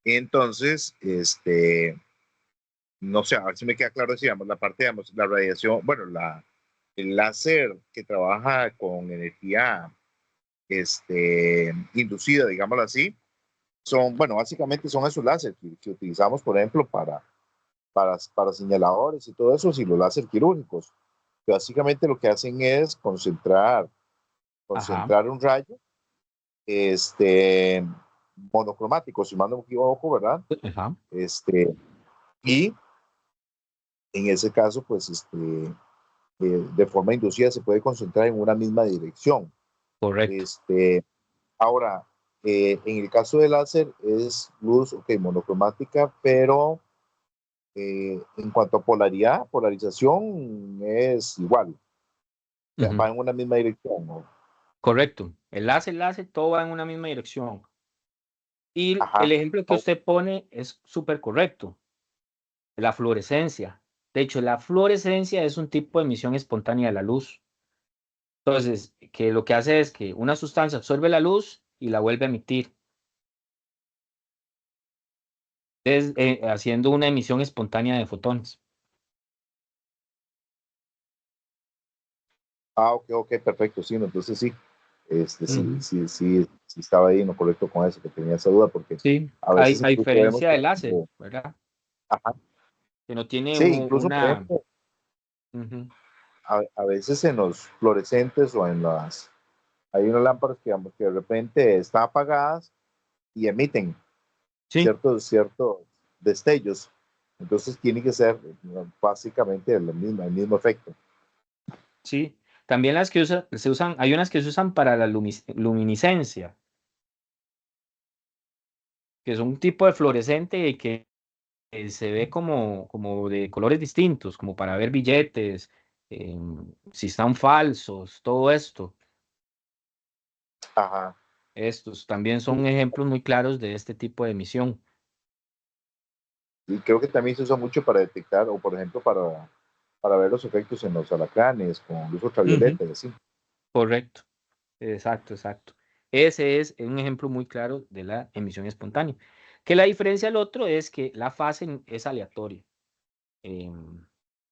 Entonces, no sé, a ver si me queda claro, digamos, la parte, digamos, la radiación, bueno, el láser que trabaja con energía inducida, digámoslo así, bueno, básicamente son esos láser que utilizamos, por ejemplo, para señaladores y todo eso, y los láser quirúrgicos, que básicamente lo que hacen es Ajá, concentrar un rayo este, monocromático, si mal no me equivoco, ¿verdad? ajá, Y en ese caso, pues, de forma inducida se puede concentrar en una misma dirección. correcto. Este, ahora, en el caso del láser es luz, ok, monocromática, pero en cuanto a polarización es igual, o sea, Ujú. va en una misma dirección, ¿no? Correcto. El láser, todo va en una misma dirección. Y el Ajá, ejemplo que oh, usted pone es súper correcto. La fluorescencia. De hecho, la fluorescencia es un tipo de emisión espontánea de la luz. Entonces, que lo que hace es que una sustancia absorbe la luz y la vuelve a emitir, haciendo una emisión espontánea de fotones. ok, ok, perfecto, sí, no, entonces sí, sí, Ujú. sí, sí, sí estaba ahí en lo correcto con eso, que tenía esa duda, porque Sí, a veces a incluso vemos, diferencia por del láser, ejemplo, ¿verdad? ajá, Que no tiene sí, incluso, por una... ejemplo, Ujú. a veces en los fluorescentes o hay unas lámparas que, digamos, que de repente están apagadas y emiten Sí, ciertos destellos. Entonces tiene que ser básicamente el mismo efecto. sí. También las que se usan, hay unas que se usan para la luminiscencia, que es un tipo de fluorescente que se ve como de colores distintos, como para ver billetes, si están falsos, todo esto. Ajá. Estos también Sí, son ejemplos muy claros de este tipo de emisión. y creo que también se usa mucho para detectar, o por ejemplo, para ver los efectos en los alacranes con luz Ujú. ultravioleta y así. Correcto, exacto, exacto. Ese es un ejemplo muy claro de la emisión espontánea. Que la diferencia al otro es que la fase es aleatoria. Em,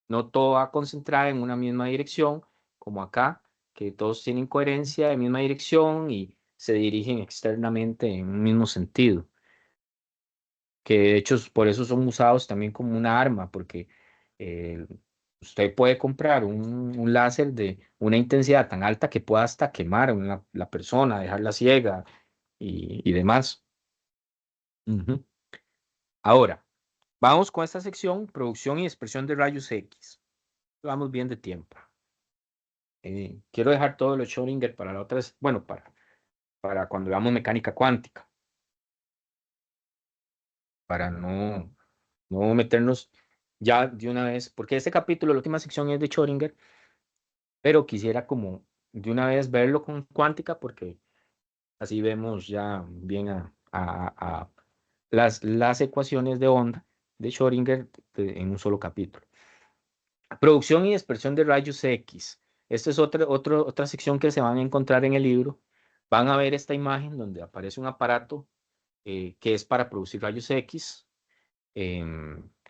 no todo va a concentrar en una misma dirección, como acá, que todos tienen coherencia de misma dirección y se dirigen externamente en un mismo sentido. Que de hecho por eso son usados también como una arma, porque eh, usted puede comprar un láser de una intensidad tan alta que pueda hasta quemar a la persona, dejarla ciega y demás. Ujú. Ahora, vamos con esta sección, producción y expresión de rayos X. Vamos bien de tiempo. Quiero dejar todo lo Schrödinger para la otra, bueno, para cuando veamos mecánica cuántica, para no meternos ya de una vez, porque este capítulo, la última sección es de Schrödinger, pero quisiera como de una vez verlo con cuántica, porque así vemos ya bien a las ecuaciones de onda de Schrödinger en un solo capítulo. Producción y dispersión de rayos X. Esta es otra sección que se van a encontrar en el libro. Van a ver esta imagen donde aparece un aparato que es para producir rayos X.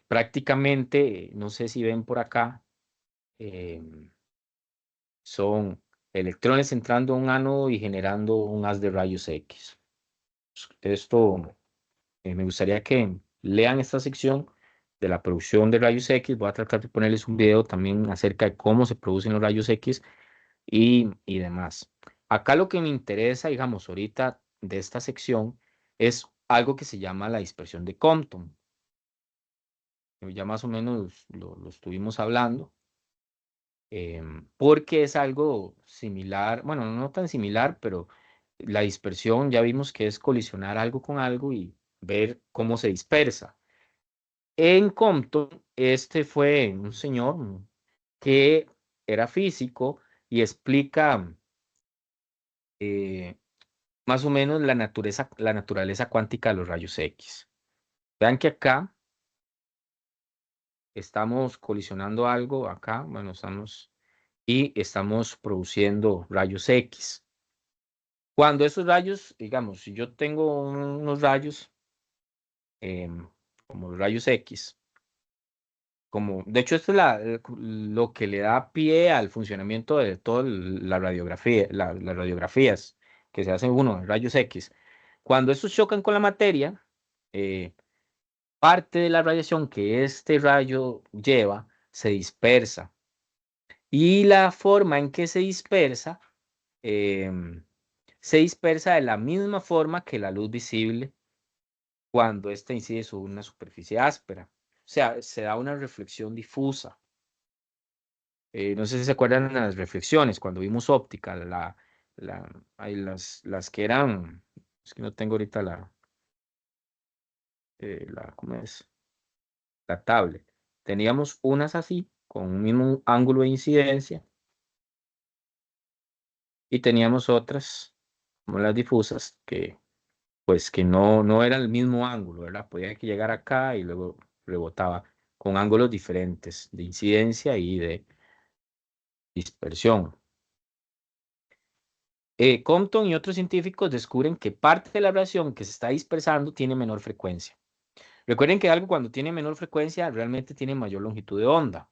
Prácticamente, no sé si ven por acá, em, son electrones entrando a un ánodo y generando un haz de rayos X. Esto, me gustaría que lean esta sección de la producción de rayos X. Voy a tratar de ponerles un video también acerca de cómo se producen los rayos X y demás. Acá lo que me interesa, digamos, ahorita de esta sección es algo que se llama la dispersión de Compton. Ya más o menos lo estuvimos hablando, porque es algo similar, bueno, no tan similar, pero la dispersión ya vimos que es colisionar algo con algo y ver cómo se dispersa. En Compton, este fue un señor que era físico y explica eh, más o menos la naturaleza cuántica de los rayos X. Vean que acá estamos colisionando algo acá, bueno, estamos produciendo rayos X. Cuando esos rayos, digamos, si yo tengo unos rayos como los rayos X, de hecho, esto es lo que le da pie al funcionamiento de toda la radiografía, las radiografías que se hacen rayos X. Cuando estos chocan con la materia, eh, parte de la radiación que este rayo lleva se dispersa. Y la forma en que se dispersa de la misma forma que la luz visible cuando ésta incide sobre una superficie áspera. O sea, se da una reflexión difusa. No sé si se acuerdan de las reflexiones, cuando vimos óptica, las que eran, es que no tengo ahorita ¿cómo es? La tablet. Teníamos unas así, con un mismo ángulo de incidencia, y teníamos otras, como las difusas, que pues que no era el mismo ángulo, ¿verdad? Podía que llegar acá y luego rebotaba con ángulos diferentes de incidencia y de dispersión. Compton y otros científicos descubren que parte de la radiación que se está dispersando tiene menor frecuencia. Recuerden que algo cuando tiene menor frecuencia realmente tiene mayor longitud de onda.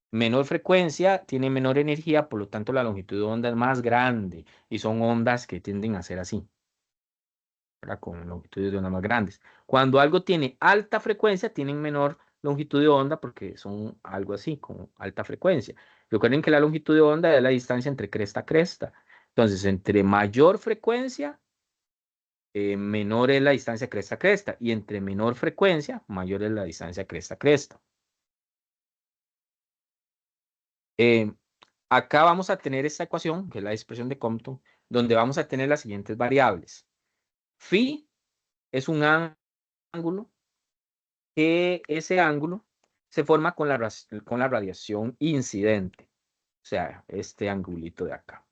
Menor frecuencia tiene menor energía, por lo tanto la longitud de onda es más grande y son ondas que tienden a ser así, ¿verdad? Con longitudes de onda más grandes. Cuando algo tiene alta frecuencia, tienen menor longitud de onda porque son algo así, con alta frecuencia. Recuerden que la longitud de onda es la distancia entre cresta a cresta. Entonces, entre mayor frecuencia, menor es la distancia cresta a cresta, y entre menor frecuencia, mayor es la distancia cresta a cresta. Eh, Acá vamos a tener esta ecuación, que es la expresión de Compton, donde vamos a tener las siguientes variables. Phi es un ángulo, que ese ángulo se forma con la radiación incidente, o sea, este angulito de acá.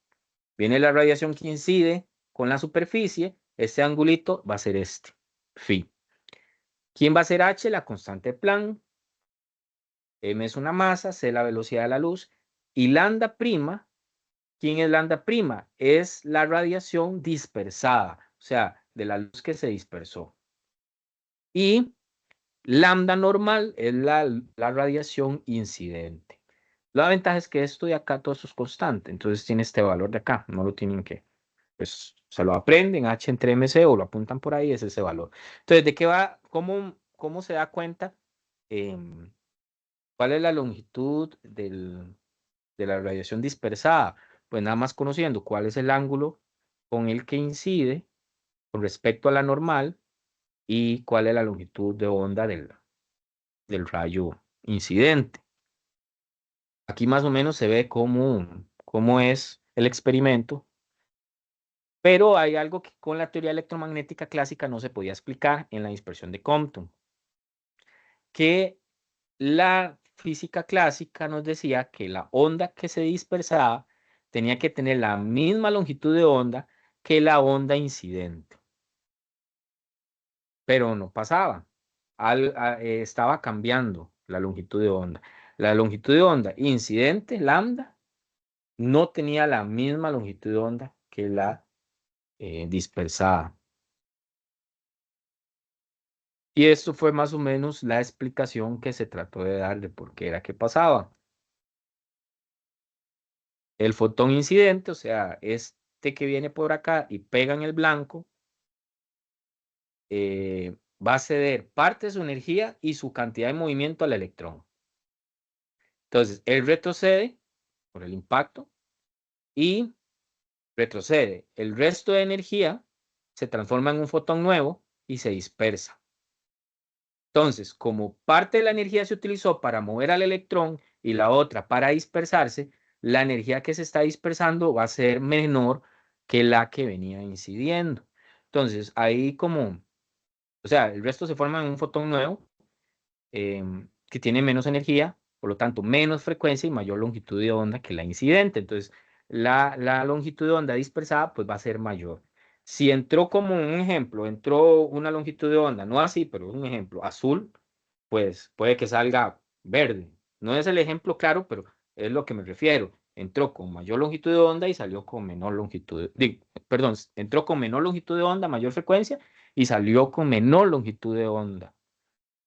Viene la radiación que incide con la superficie, este angulito va a ser este, phi. ¿Quién va a ser h? La constante de Planck. M es una masa, C la velocidad de la luz. Y lambda prima, ¿quién es lambda prima? Es la radiación dispersada, o sea, de la luz que se dispersó. Y lambda normal es la radiación incidente. La ventaja es que esto de acá, todo esto es constante, entonces tiene este valor de acá, no lo tienen que, pues se lo aprenden, H entre MC o lo apuntan por ahí, es ese valor. Entonces, ¿de qué va? ¿Cómo se da cuenta? ¿Cuál es la longitud de la radiación dispersada? Pues nada más conociendo cuál es el ángulo con el que incide con respecto a la normal y cuál es la longitud de onda del rayo incidente. Aquí más o menos se ve cómo es el experimento, pero hay algo que con la teoría electromagnética clásica no se podía explicar en la dispersión de Compton, que la física clásica nos decía que la onda que se dispersaba tenía que tener la misma longitud de onda que la onda incidente, pero no pasaba. Estaba cambiando la longitud de onda. La longitud de onda incidente, lambda, no tenía la misma longitud de onda que la dispersada. Y esto fue más o menos la explicación que se trató de dar de por qué era que pasaba. El fotón incidente, o sea, este que viene por acá y pega en el blanco, va a ceder parte de su energía y su cantidad de movimiento al electrón. Entonces, él retrocede por el impacto y retrocede. El resto de energía se transforma en un fotón nuevo y se dispersa. Entonces, como parte de la energía se utilizó para mover al electrón y la otra para dispersarse, la energía que se está dispersando va a ser menor que la que venía incidiendo. Entonces, ahí o sea, el resto se forma en un fotón nuevo que tiene menos energía, por lo tanto, menos frecuencia y mayor longitud de onda que la incidente. Entonces, la longitud de onda dispersada pues va a ser mayor. Si entró como un ejemplo, entró una longitud de onda, no así, pero un ejemplo, azul, pues puede que salga verde. No es el ejemplo claro, pero es lo que me refiero. Entró con mayor longitud de onda y salió con menor longitud perdón, entró con menor longitud de onda, mayor frecuencia, y salió con menor longitud de onda.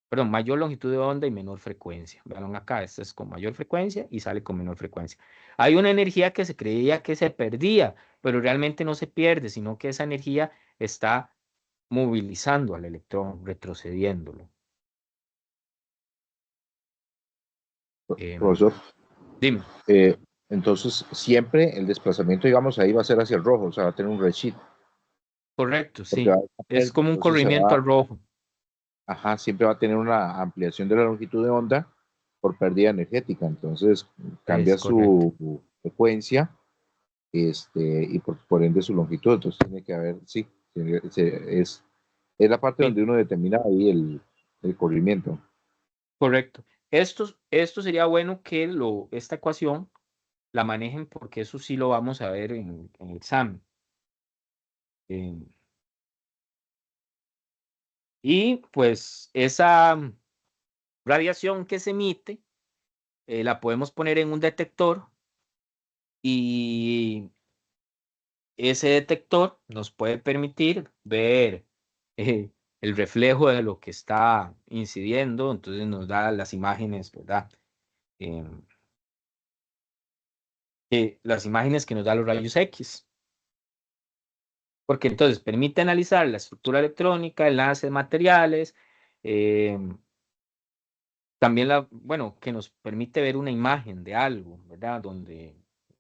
Perdón, mayor longitud de onda y menor frecuencia. Vean acá, este es con mayor frecuencia y sale con menor frecuencia. Hay una energía que se creía que se perdía, pero realmente no se pierde, sino que esa energía está movilizando al electrón, retrocediéndolo. Profesor, Dime. entonces siempre el desplazamiento, digamos, ahí va a ser hacia el rojo, o sea, va a tener un redshift. Correcto, Porque sí. va a Es tener, como un entonces corrimiento al rojo. ajá, siempre va a tener una ampliación de la longitud de onda por pérdida energética. Entonces Es cambia correcto. su frecuencia y por ende su longitud. Entonces tiene que haber, sí, es la parte Sí, donde uno determina ahí el corrimiento. correcto. Esto sería bueno que esta ecuación la manejen porque eso sí lo vamos a ver en el examen. Y pues esa radiación que se emite la podemos poner en un detector y ese detector nos puede permitir ver eh, el reflejo de lo que está incidiendo, entonces nos da las imágenes, ¿verdad? Em, las imágenes que nos da los rayos X, porque entonces permite analizar la estructura electrónica, enlaces de materiales, em, también bueno, que nos permite ver una imagen de algo, ¿verdad?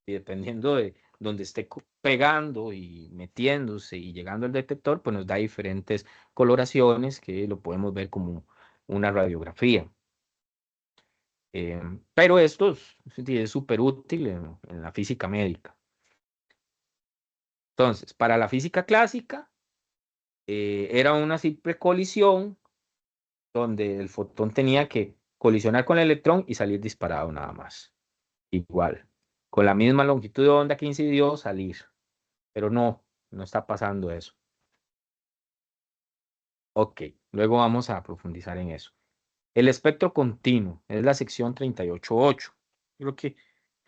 Y dependiendo de donde esté pegando y metiéndose y llegando al detector, pues nos da diferentes coloraciones que lo podemos ver como una radiografía. Pero esto es súper útil en la física médica. Entonces, para la física clásica, era una simple colisión donde el fotón tenía que colisionar con el electrón y salir disparado nada más. Igual, con la misma longitud de onda que incidió, salir. Pero no está pasando eso. Ok, luego vamos a profundizar en eso. El espectro continuo es la sección 38.8. Creo que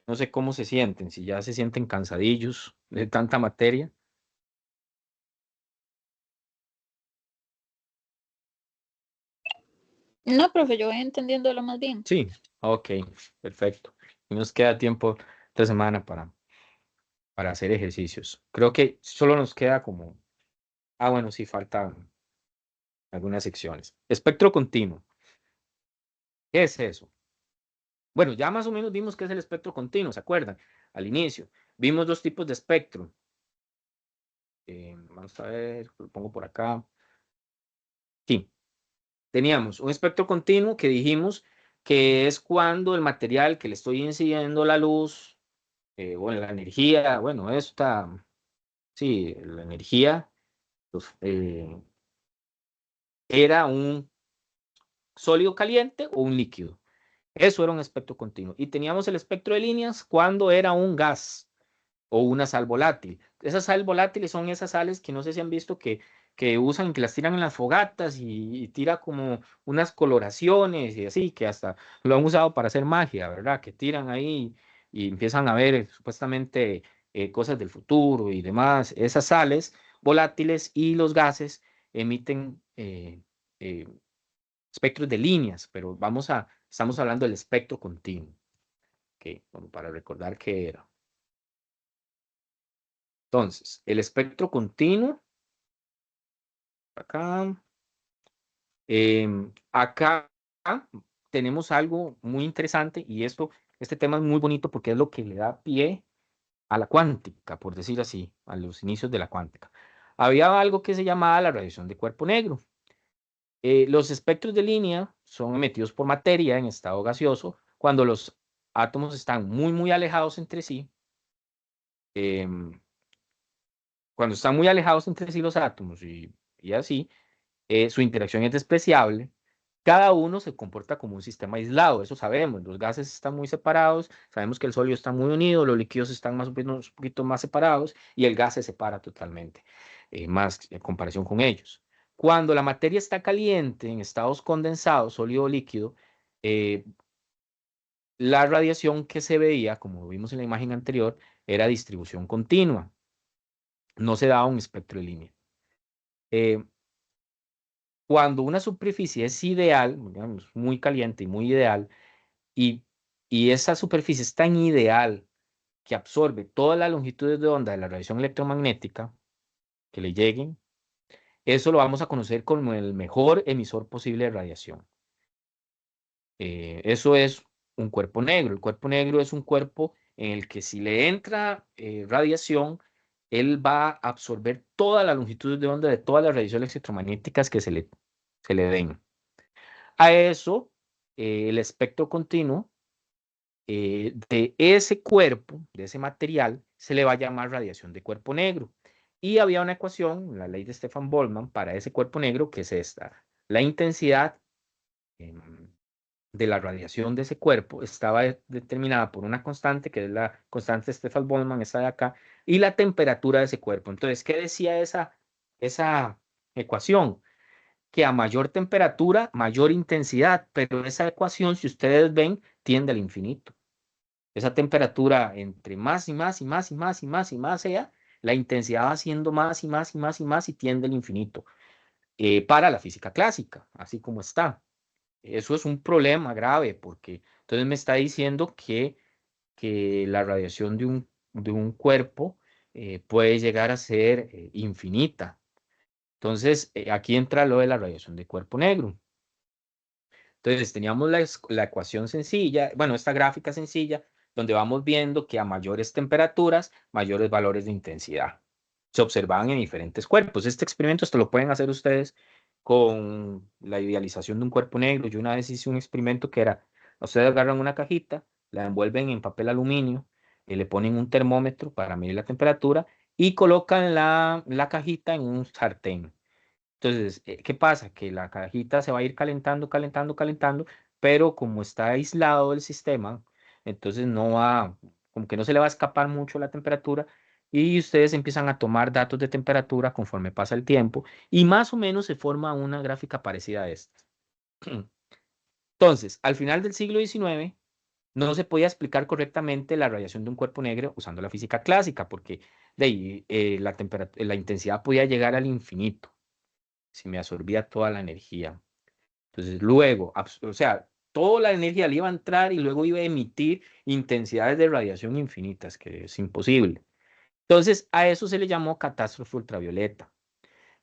no sé cómo se sienten, si ya se sienten cansadillos de tanta materia. No, profe, yo voy entendiéndolo más bien. Sí, ok, perfecto. Y nos queda tiempo esta semana para hacer ejercicios. Creo que solo nos queda como, bueno, sí, faltan algunas secciones. Espectro continuo. ¿Qué es eso? Bueno, ya más o menos vimos qué es el espectro continuo, ¿se acuerdan? Al inicio, vimos dos tipos de espectro. Vamos a ver, lo pongo por acá. Sí, teníamos un espectro continuo que dijimos que es cuando el material que le estoy incidiendo la luz, bueno, la energía, bueno, sí, la energía, pues, era un sólido caliente o un líquido. Eso era un espectro continuo. Y teníamos el espectro de líneas cuando era un gas o una sal volátil. Esas sal volátiles son esas sales que no sé si han visto que usan, que las tiran en las fogatas y tira como unas coloraciones y así, que hasta lo han usado para hacer magia, ¿verdad? Que tiran ahí y empiezan a ver supuestamente cosas del futuro y demás. Esas sales volátiles y los gases emiten eh, espectros de líneas, pero estamos hablando del espectro continuo, ¿ok? Como para recordar qué era. Entonces, el espectro continuo, acá, acá tenemos algo muy interesante y este tema es muy bonito porque es lo que le da pie a la cuántica, por decir así, a los inicios de la cuántica. Había algo que se llamaba la radiación de cuerpo negro. Los espectros de línea son emitidos por materia en estado gaseoso cuando los átomos están muy, muy alejados entre sí. em, Cuando están muy alejados entre sí los átomos y así, su interacción es despreciable. Cada uno se comporta como un sistema aislado, eso sabemos. Los gases están muy separados, sabemos que el sólido está muy unido, los líquidos están más o menos un poquito más separados y el gas se separa totalmente, más en comparación con ellos. Cuando la materia está caliente, en estados condensados, sólido o líquido, eh, la radiación que se veía, como vimos en la imagen anterior, era distribución continua. No se daba un espectro de línea. Cuando una superficie es ideal, digamos, muy caliente y muy ideal, y, y esa superficie es tan ideal que absorbe todas las longitudes de onda de la radiación electromagnética que le lleguen, eso lo vamos a conocer como el mejor emisor posible de radiación. Eso es un cuerpo negro. El cuerpo negro es un cuerpo en el que si le entra radiación, él va a absorber toda la longitud de onda de todas las radiaciones electromagnéticas que se le den. A eso, el espectro continuo de ese cuerpo, de ese material, se le va a llamar radiación de cuerpo negro. Y había una ecuación, la ley de Stefan Boltzmann, para ese cuerpo negro, que es esta. La intensidad de la radiación de ese cuerpo estaba determinada por una constante, que es la constante de Stefan Boltzmann, esta de acá, y la temperatura de ese cuerpo. Entonces, ¿qué decía esa ecuación? Que a mayor temperatura, mayor intensidad, pero esa ecuación, si ustedes ven, tiende al infinito. Esa temperatura entre más y más y más y más y más y más sea, la intensidad va siendo más y más y más y más y tiende al infinito. Para la física clásica, así como está. Eso es un problema grave porque entonces me está diciendo que la radiación de un cuerpo puede llegar a ser infinita. Entonces, aquí entra lo de la radiación de cuerpo negro. Entonces, teníamos la ecuación sencilla, bueno, esta gráfica sencilla, donde vamos viendo que a mayores temperaturas, mayores valores de intensidad se observaban en diferentes cuerpos. Este experimento esto lo pueden hacer ustedes con la idealización de un cuerpo negro. Yo una vez hice un experimento que era, ustedes agarran una cajita, la envuelven en papel aluminio, y le ponen un termómetro para medir la temperatura y colocan la cajita en un sartén. Entonces, ¿qué pasa? Que la cajita se va a ir calentando, calentando, calentando, pero como está aislado del sistema, entonces no va, como que no se le va a escapar mucho la temperatura y ustedes empiezan a tomar datos de temperatura conforme pasa el tiempo y más o menos se forma una gráfica parecida a esta. Entonces, al final del siglo XIX, no se podía explicar correctamente la radiación de un cuerpo negro usando la física clásica, porque de ahí, la intensidad podía llegar al infinito si me absorbía toda la energía. Entonces, luego, o sea, toda la energía le iba a entrar y luego iba a emitir intensidades de radiación infinitas, que es imposible. Entonces, a eso se le llamó catástrofe ultravioleta,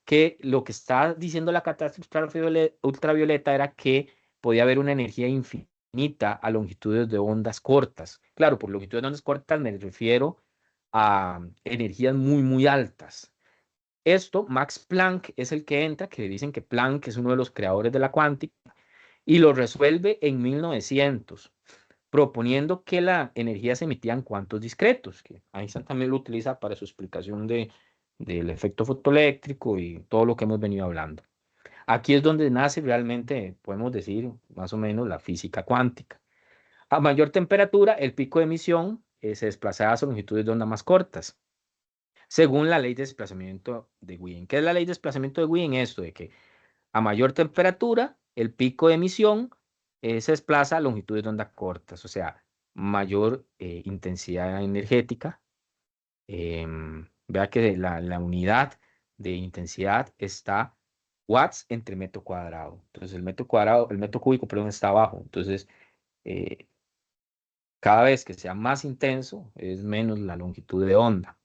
que lo que está diciendo la catástrofe ultravioleta era que podía haber una energía infinita a longitudes de ondas cortas. Claro, por longitudes de ondas cortas me refiero a energías muy, muy altas. Esto, Max Planck es el que entra, que dicen que Planck es uno de los creadores de la cuántica, y lo resuelve en 1900, proponiendo que la energía se emitía en cuantos discretos, que Einstein también lo utiliza para su explicación del efecto fotoeléctrico y todo lo que hemos venido hablando. Aquí es donde nace realmente, podemos decir, más o menos la física cuántica. A mayor temperatura, el pico de emisión se desplazaba a longitudes de onda más cortas según la ley de desplazamiento de Wien. ¿Qué es la ley de desplazamiento de Wien? Esto de que a mayor temperatura, el pico de emisión se desplaza a longitudes de onda cortas, o sea, mayor intensidad energética. Vea que la unidad de intensidad está watts entre metro cuadrado. Entonces, el metro cuadrado, el metro cúbico, perdón, está abajo. Entonces, eh, cada vez que sea más intenso, es menos la longitud de onda.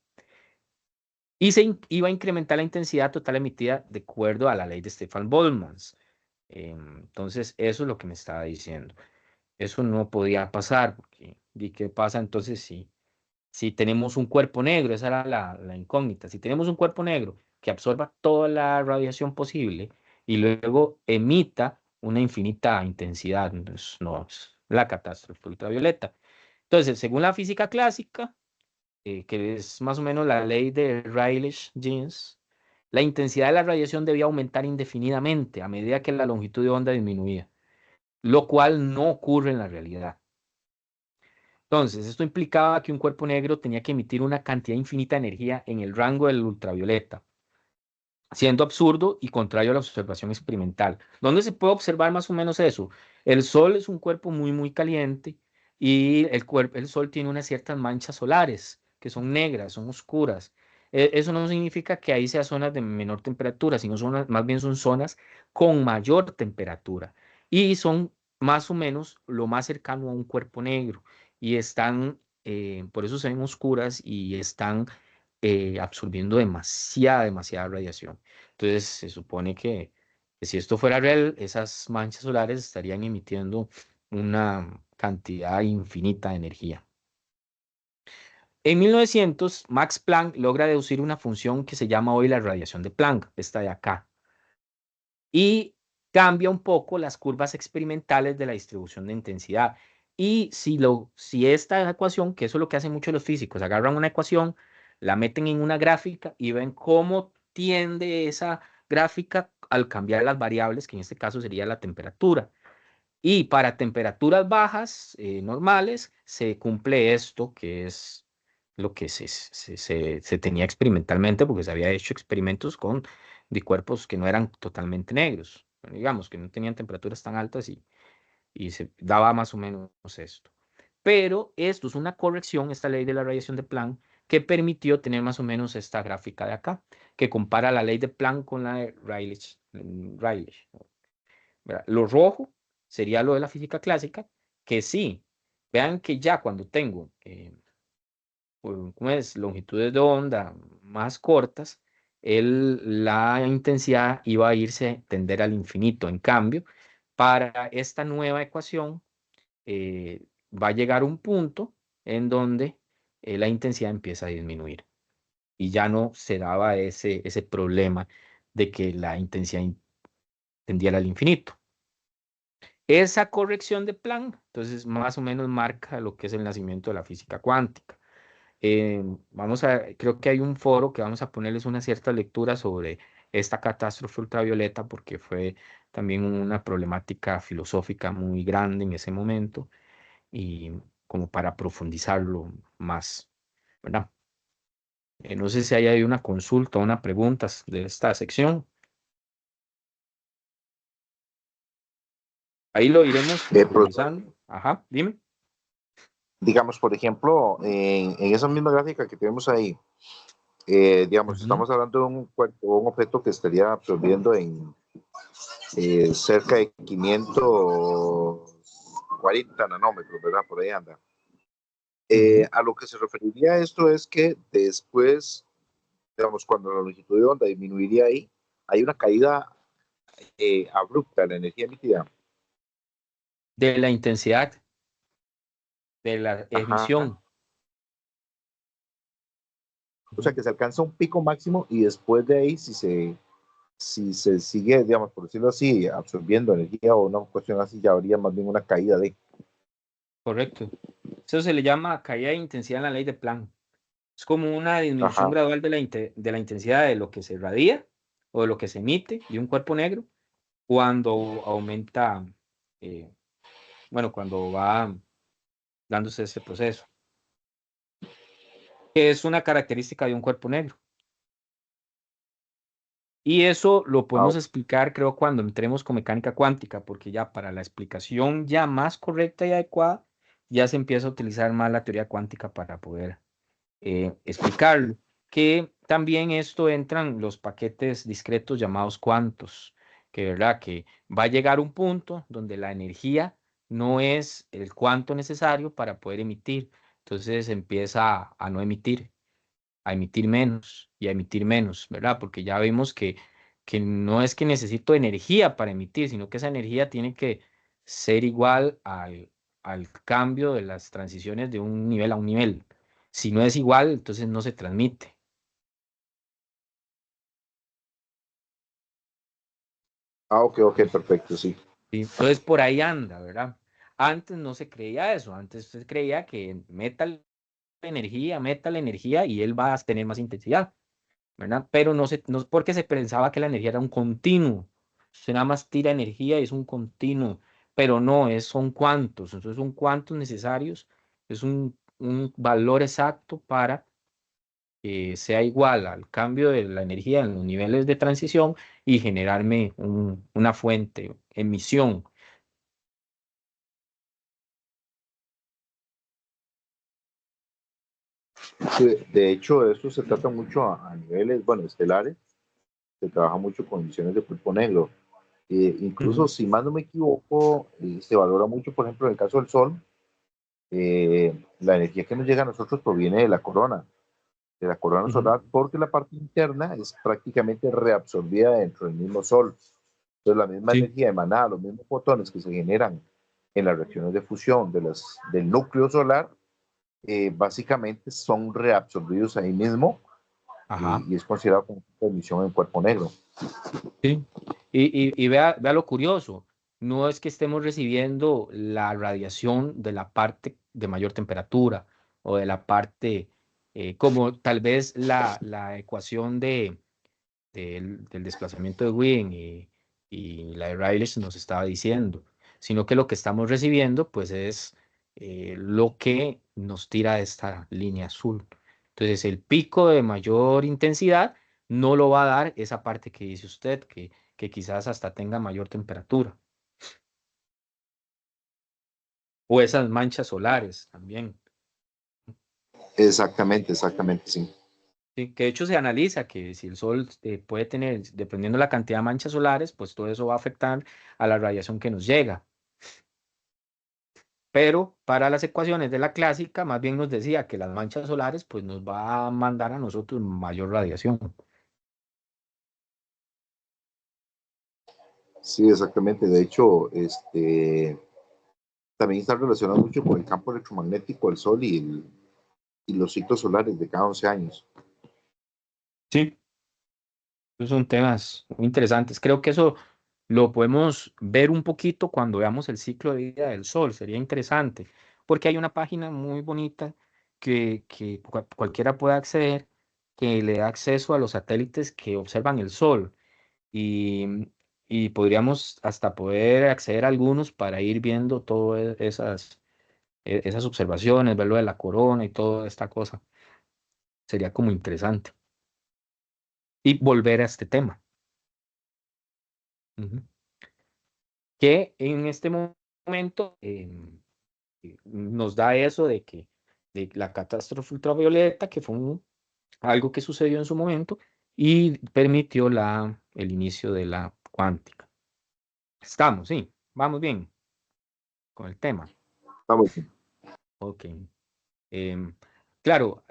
Y iba a incrementar la intensidad total emitida de acuerdo a la ley de Stefan Boltzmann. Entonces, eso es lo que me estaba diciendo. Eso no podía pasar, porque ¿y qué pasa entonces si tenemos un cuerpo negro? Esa era la incógnita. Si tenemos un cuerpo negro que absorba toda la radiación posible y luego emita una infinita intensidad, entonces no es la catástrofe ultravioleta. Entonces, según la física clásica, que es más o menos la ley de Rayleigh-Jeans, la intensidad de la radiación debía aumentar indefinidamente a medida que la longitud de onda disminuía, lo cual no ocurre en la realidad. Entonces, esto implicaba que un cuerpo negro tenía que emitir una cantidad infinita de energía en el rango del ultravioleta, siendo absurdo y contrario a la observación experimental. ¿Dónde se puede observar más o menos eso? El Sol es un cuerpo muy, muy caliente y el Sol tiene unas ciertas manchas solares que son negras, son oscuras. Eso no significa que ahí sea zonas de menor temperatura, sino más bien son zonas con mayor temperatura y son más o menos lo más cercano a un cuerpo negro y están, por eso se ven oscuras y están absorbiendo demasiada radiación. Entonces se supone que si esto fuera real, esas manchas solares estarían emitiendo una cantidad infinita de energía. En 1900, Max Planck logra deducir una función que se llama hoy la radiación de Planck, esta de acá, y cambia un poco las curvas experimentales de la distribución de intensidad. Y si esta ecuación, que eso es lo que hacen muchos los físicos, agarran una ecuación, la meten en una gráfica y ven cómo tiende esa gráfica al cambiar las variables, que en este caso sería la temperatura. Y para temperaturas bajas, normales, se cumple esto, que es lo que se tenía experimentalmente, porque se había hecho experimentos con de cuerpos que no eran totalmente negros, bueno, digamos, que no tenían temperaturas tan altas y se daba más o menos esto. Pero esto es una corrección, esta ley de la radiación de Planck, que permitió tener más o menos esta gráfica de acá, que compara la ley de Planck con la de Rayleigh. ¿Verdad? Lo rojo sería lo de la física clásica, que sí, vean que ya cuando tengo, ¿cómo es? Longitudes de onda más cortas, la intensidad iba a irse, tender al infinito. En cambio, para esta nueva ecuación, va a llegar un punto en donde la intensidad empieza a disminuir y ya no se daba ese problema de que la intensidad tendiera al infinito. Esa corrección de Planck, entonces, más o menos marca lo que es el nacimiento de la física cuántica. Creo que hay un foro que vamos a ponerles una cierta lectura sobre esta catástrofe ultravioleta, porque fue también una problemática filosófica muy grande en ese momento, y como para profundizarlo más, ¿verdad? No sé si hay una consulta o una pregunta de esta sección. Ahí lo iremos profundizando. Ajá, dime. Digamos, por ejemplo, en esa misma gráfica que tenemos ahí, digamos, estamos hablando de un objeto que estaría absorbiendo en cerca de 540 nanómetros, ¿verdad? Por ahí anda. A lo que se referiría esto es que después, digamos, cuando la longitud de onda disminuiría ahí, hay una caída abrupta de la energía emitida. De la intensidad de la Ajá. emisión. O sea, que se alcanza un pico máximo y después de ahí, si se sigue, digamos, por decirlo así, absorbiendo energía o una cuestión así, ya habría más bien una caída de. Correcto. Eso se le llama caída de intensidad en la ley de Planck. Es como una disminución Ajá. gradual de la intensidad de lo que se radia o de lo que se emite de un cuerpo negro cuando aumenta, eh, bueno, cuando va dándose ese proceso, que es una característica de un cuerpo negro. Y eso lo Ah, podemos explicar, creo, cuando entremos con mecánica cuántica, porque ya para la explicación ya más correcta y adecuada, ya se empieza a utilizar más la teoría cuántica para poder explicarlo. Que también esto entran los paquetes discretos llamados cuantos, que verdad que va a llegar un punto donde la energía no es el cuanto necesario para poder emitir. Entonces empieza a no emitir, a emitir menos y a emitir menos, ¿verdad? Porque ya vimos que no es que necesito energía para emitir, sino que esa energía tiene que ser igual al cambio de las transiciones de un nivel a un nivel. Si no es igual, entonces no se transmite. ok, perfecto, sí. ¿Sí? Entonces por ahí anda, ¿verdad? Antes no se creía eso, antes se creía que meta la energía y él va a tener más intensidad. ¿Verdad? Pero no porque se pensaba que la energía era un continuo. Usted nada más tira energía y es un continuo, pero no, son cuantos. Entonces son cuantos necesarios, es un valor exacto para que sea igual al cambio de la energía en los niveles de transición y generarme una fuente, emisión. Sí, de hecho, esto se trata mucho a niveles, bueno, estelares, se trabaja mucho con emisiones de pulpo negro. Incluso, Ujú, si más no me equivoco, se valora mucho, por ejemplo, en el caso del Sol, la energía que nos llega a nosotros proviene de la corona ujú. solar, porque la parte interna es prácticamente reabsorbida dentro del mismo Sol. Entonces, la misma Sí, energía emanada, los mismos fotones que se generan en las reacciones de fusión del núcleo solar, básicamente son reabsorbidos ahí mismo ajá, y es considerado como emisión en cuerpo negro. sí. Y vea lo curioso, no es que estemos recibiendo la radiación de la parte de mayor temperatura o de la parte, como tal vez la ecuación del desplazamiento de Wien y la de Rayleigh nos estaba diciendo, sino que lo que estamos recibiendo pues es lo que nos tira de esta línea azul. Entonces el pico de mayor intensidad no lo va a dar esa parte que dice usted, que quizás hasta tenga mayor temperatura. O esas manchas solares también. Exactamente, exactamente, sí. Sí, que de hecho se analiza que si el sol puede tener, dependiendo de la cantidad de manchas solares, pues todo eso va a afectar a la radiación que nos llega. Pero para las ecuaciones de la clásica, más bien nos decía que las manchas solares pues nos va a mandar a nosotros mayor radiación. Sí, exactamente. De hecho, también está relacionado mucho con el campo electromagnético del Sol y los ciclos solares de cada 11 años. Sí, esos son temas muy interesantes. Creo que eso lo podemos ver un poquito cuando veamos el ciclo de vida del Sol. Sería interesante, porque hay una página muy bonita que cualquiera puede acceder, que le da acceso a los satélites que observan el Sol. Y, y podríamos hasta poder acceder a algunos para ir viendo todas esas observaciones, ver lo de la corona y toda esta cosa. Sería como interesante. Y volver a este tema. Ujú. Que en este momento nos da eso de la catástrofe ultravioleta, que fue algo que sucedió en su momento y permitió el inicio de la cuántica. Estamos, sí, vamos bien con el tema. Estamos bien. Ok. Em, claro,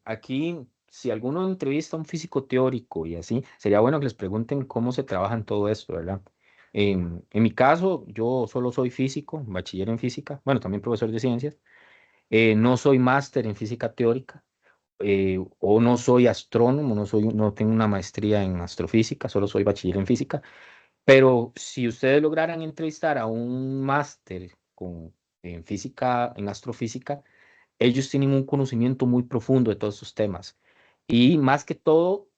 aquí, si alguno entrevista a un físico teórico y así, sería bueno que les pregunten cómo se trabaja en todo esto, ¿verdad? En mi caso, yo solo soy físico, bachiller en física, bueno, también profesor de ciencias. No soy máster en física teórica, o no soy astrónomo, no tengo una maestría en astrofísica, solo soy bachiller en física. Pero si ustedes lograran entrevistar a un máster en física, en astrofísica, ellos tienen un conocimiento muy profundo de todos estos temas. Y más que todo,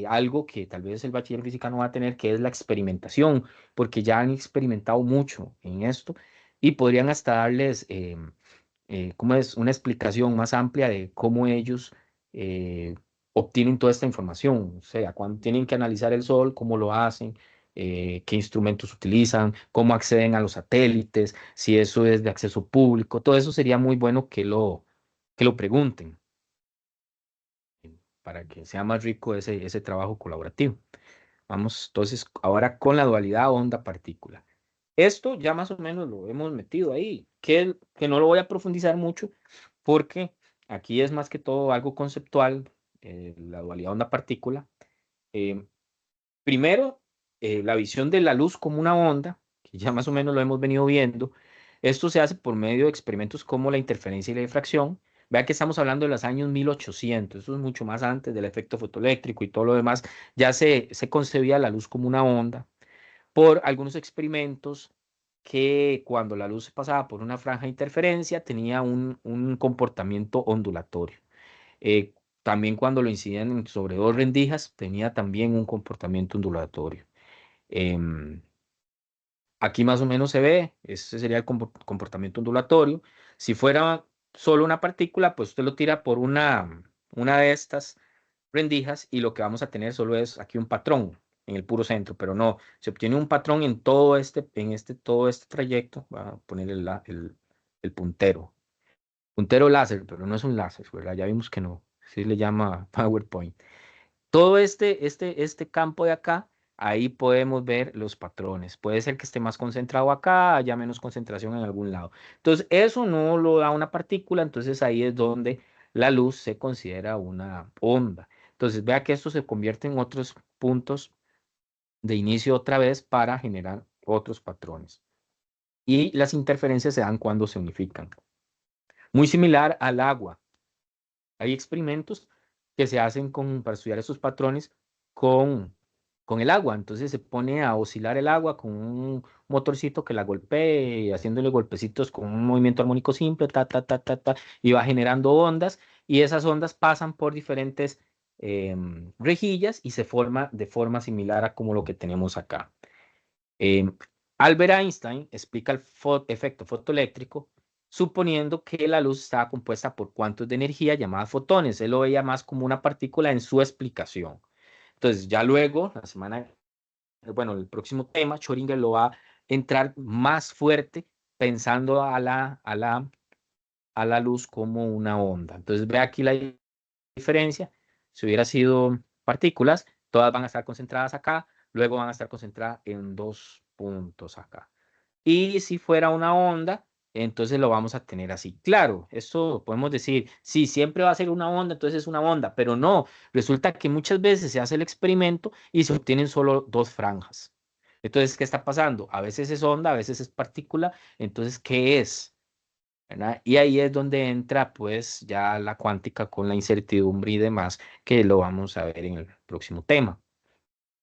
algo que tal vez el bachiller en física no va a tener, que es la experimentación, porque ya han experimentado mucho en esto y podrían hasta darles, ¿cómo es? Una explicación más amplia de cómo ellos eh, obtienen toda esta información. O sea, cuando tienen que analizar el sol, cómo lo hacen, qué instrumentos utilizan, cómo acceden a los satélites, si eso es de acceso público. Todo eso sería muy bueno que lo pregunten para que sea más rico ese trabajo colaborativo. Vamos entonces ahora con la dualidad onda-partícula. Esto ya más o menos lo hemos metido ahí, que no lo voy a profundizar mucho porque aquí es más que todo algo conceptual, la dualidad onda-partícula. Eh, Primero, la visión de la luz como una onda, que ya más o menos lo hemos venido viendo. Esto se hace por medio de experimentos como la interferencia y la difracción. Vea que estamos hablando de los años 1800, eso es mucho más antes del efecto fotoeléctrico y todo lo demás. Ya se concebía la luz como una onda por algunos experimentos que cuando la luz pasaba por una franja de interferencia tenía un comportamiento ondulatorio. Eh, También cuando lo incidían sobre dos rendijas tenía también un comportamiento ondulatorio. Em, Aquí más o menos se ve, ese sería el comportamiento ondulatorio. Si fuera solo una partícula, pues usted lo tira por una de estas rendijas y lo que vamos a tener solo es aquí un patrón en el puro centro, pero no, se obtiene un patrón en todo este trayecto. Voy a poner el puntero láser, pero no es un láser, ¿verdad? Ya vimos que no. así le llama PowerPoint. Todo este campo de acá, ahí podemos ver los patrones. Puede ser que esté más concentrado acá, haya menos concentración en algún lado. Entonces, eso no lo da una partícula, entonces ahí es donde la luz se considera una onda. Entonces, vea que esto se convierte en otros puntos de inicio otra vez para generar otros patrones. Y las interferencias se dan cuando se unifican. Muy similar al agua. Hay experimentos que se hacen para estudiar esos patrones con el agua. Entonces se pone a oscilar el agua con un motorcito que la golpee, y haciéndole golpecitos con un movimiento armónico simple, ta, ta, ta, ta, ta, y va generando ondas. Y esas ondas pasan por diferentes rejillas y se forma de forma similar a como lo que tenemos acá. Em, Albert Einstein explica el efecto fotoeléctrico suponiendo que la luz estaba compuesta por cuantos de energía llamadas fotones. Él lo veía más como una partícula en su explicación. Entonces, ya luego, bueno, el próximo tema, Schrödinger lo va a entrar más fuerte pensando a la luz como una onda. Entonces, ve aquí la diferencia. Si hubiera sido partículas, todas van a estar concentradas acá, luego van a estar concentradas en dos puntos acá. Y si fuera una onda, entonces lo vamos a tener así. Claro, esto podemos decir, sí, siempre va a ser una onda, entonces es una onda, pero no, resulta que muchas veces se hace el experimento y se obtienen solo dos franjas. Entonces, ¿qué está pasando? A veces es onda, a veces es partícula, entonces, ¿qué es? ¿Verdad? Y ahí es donde entra pues ya la cuántica con la incertidumbre y demás, que lo vamos a ver en el próximo tema.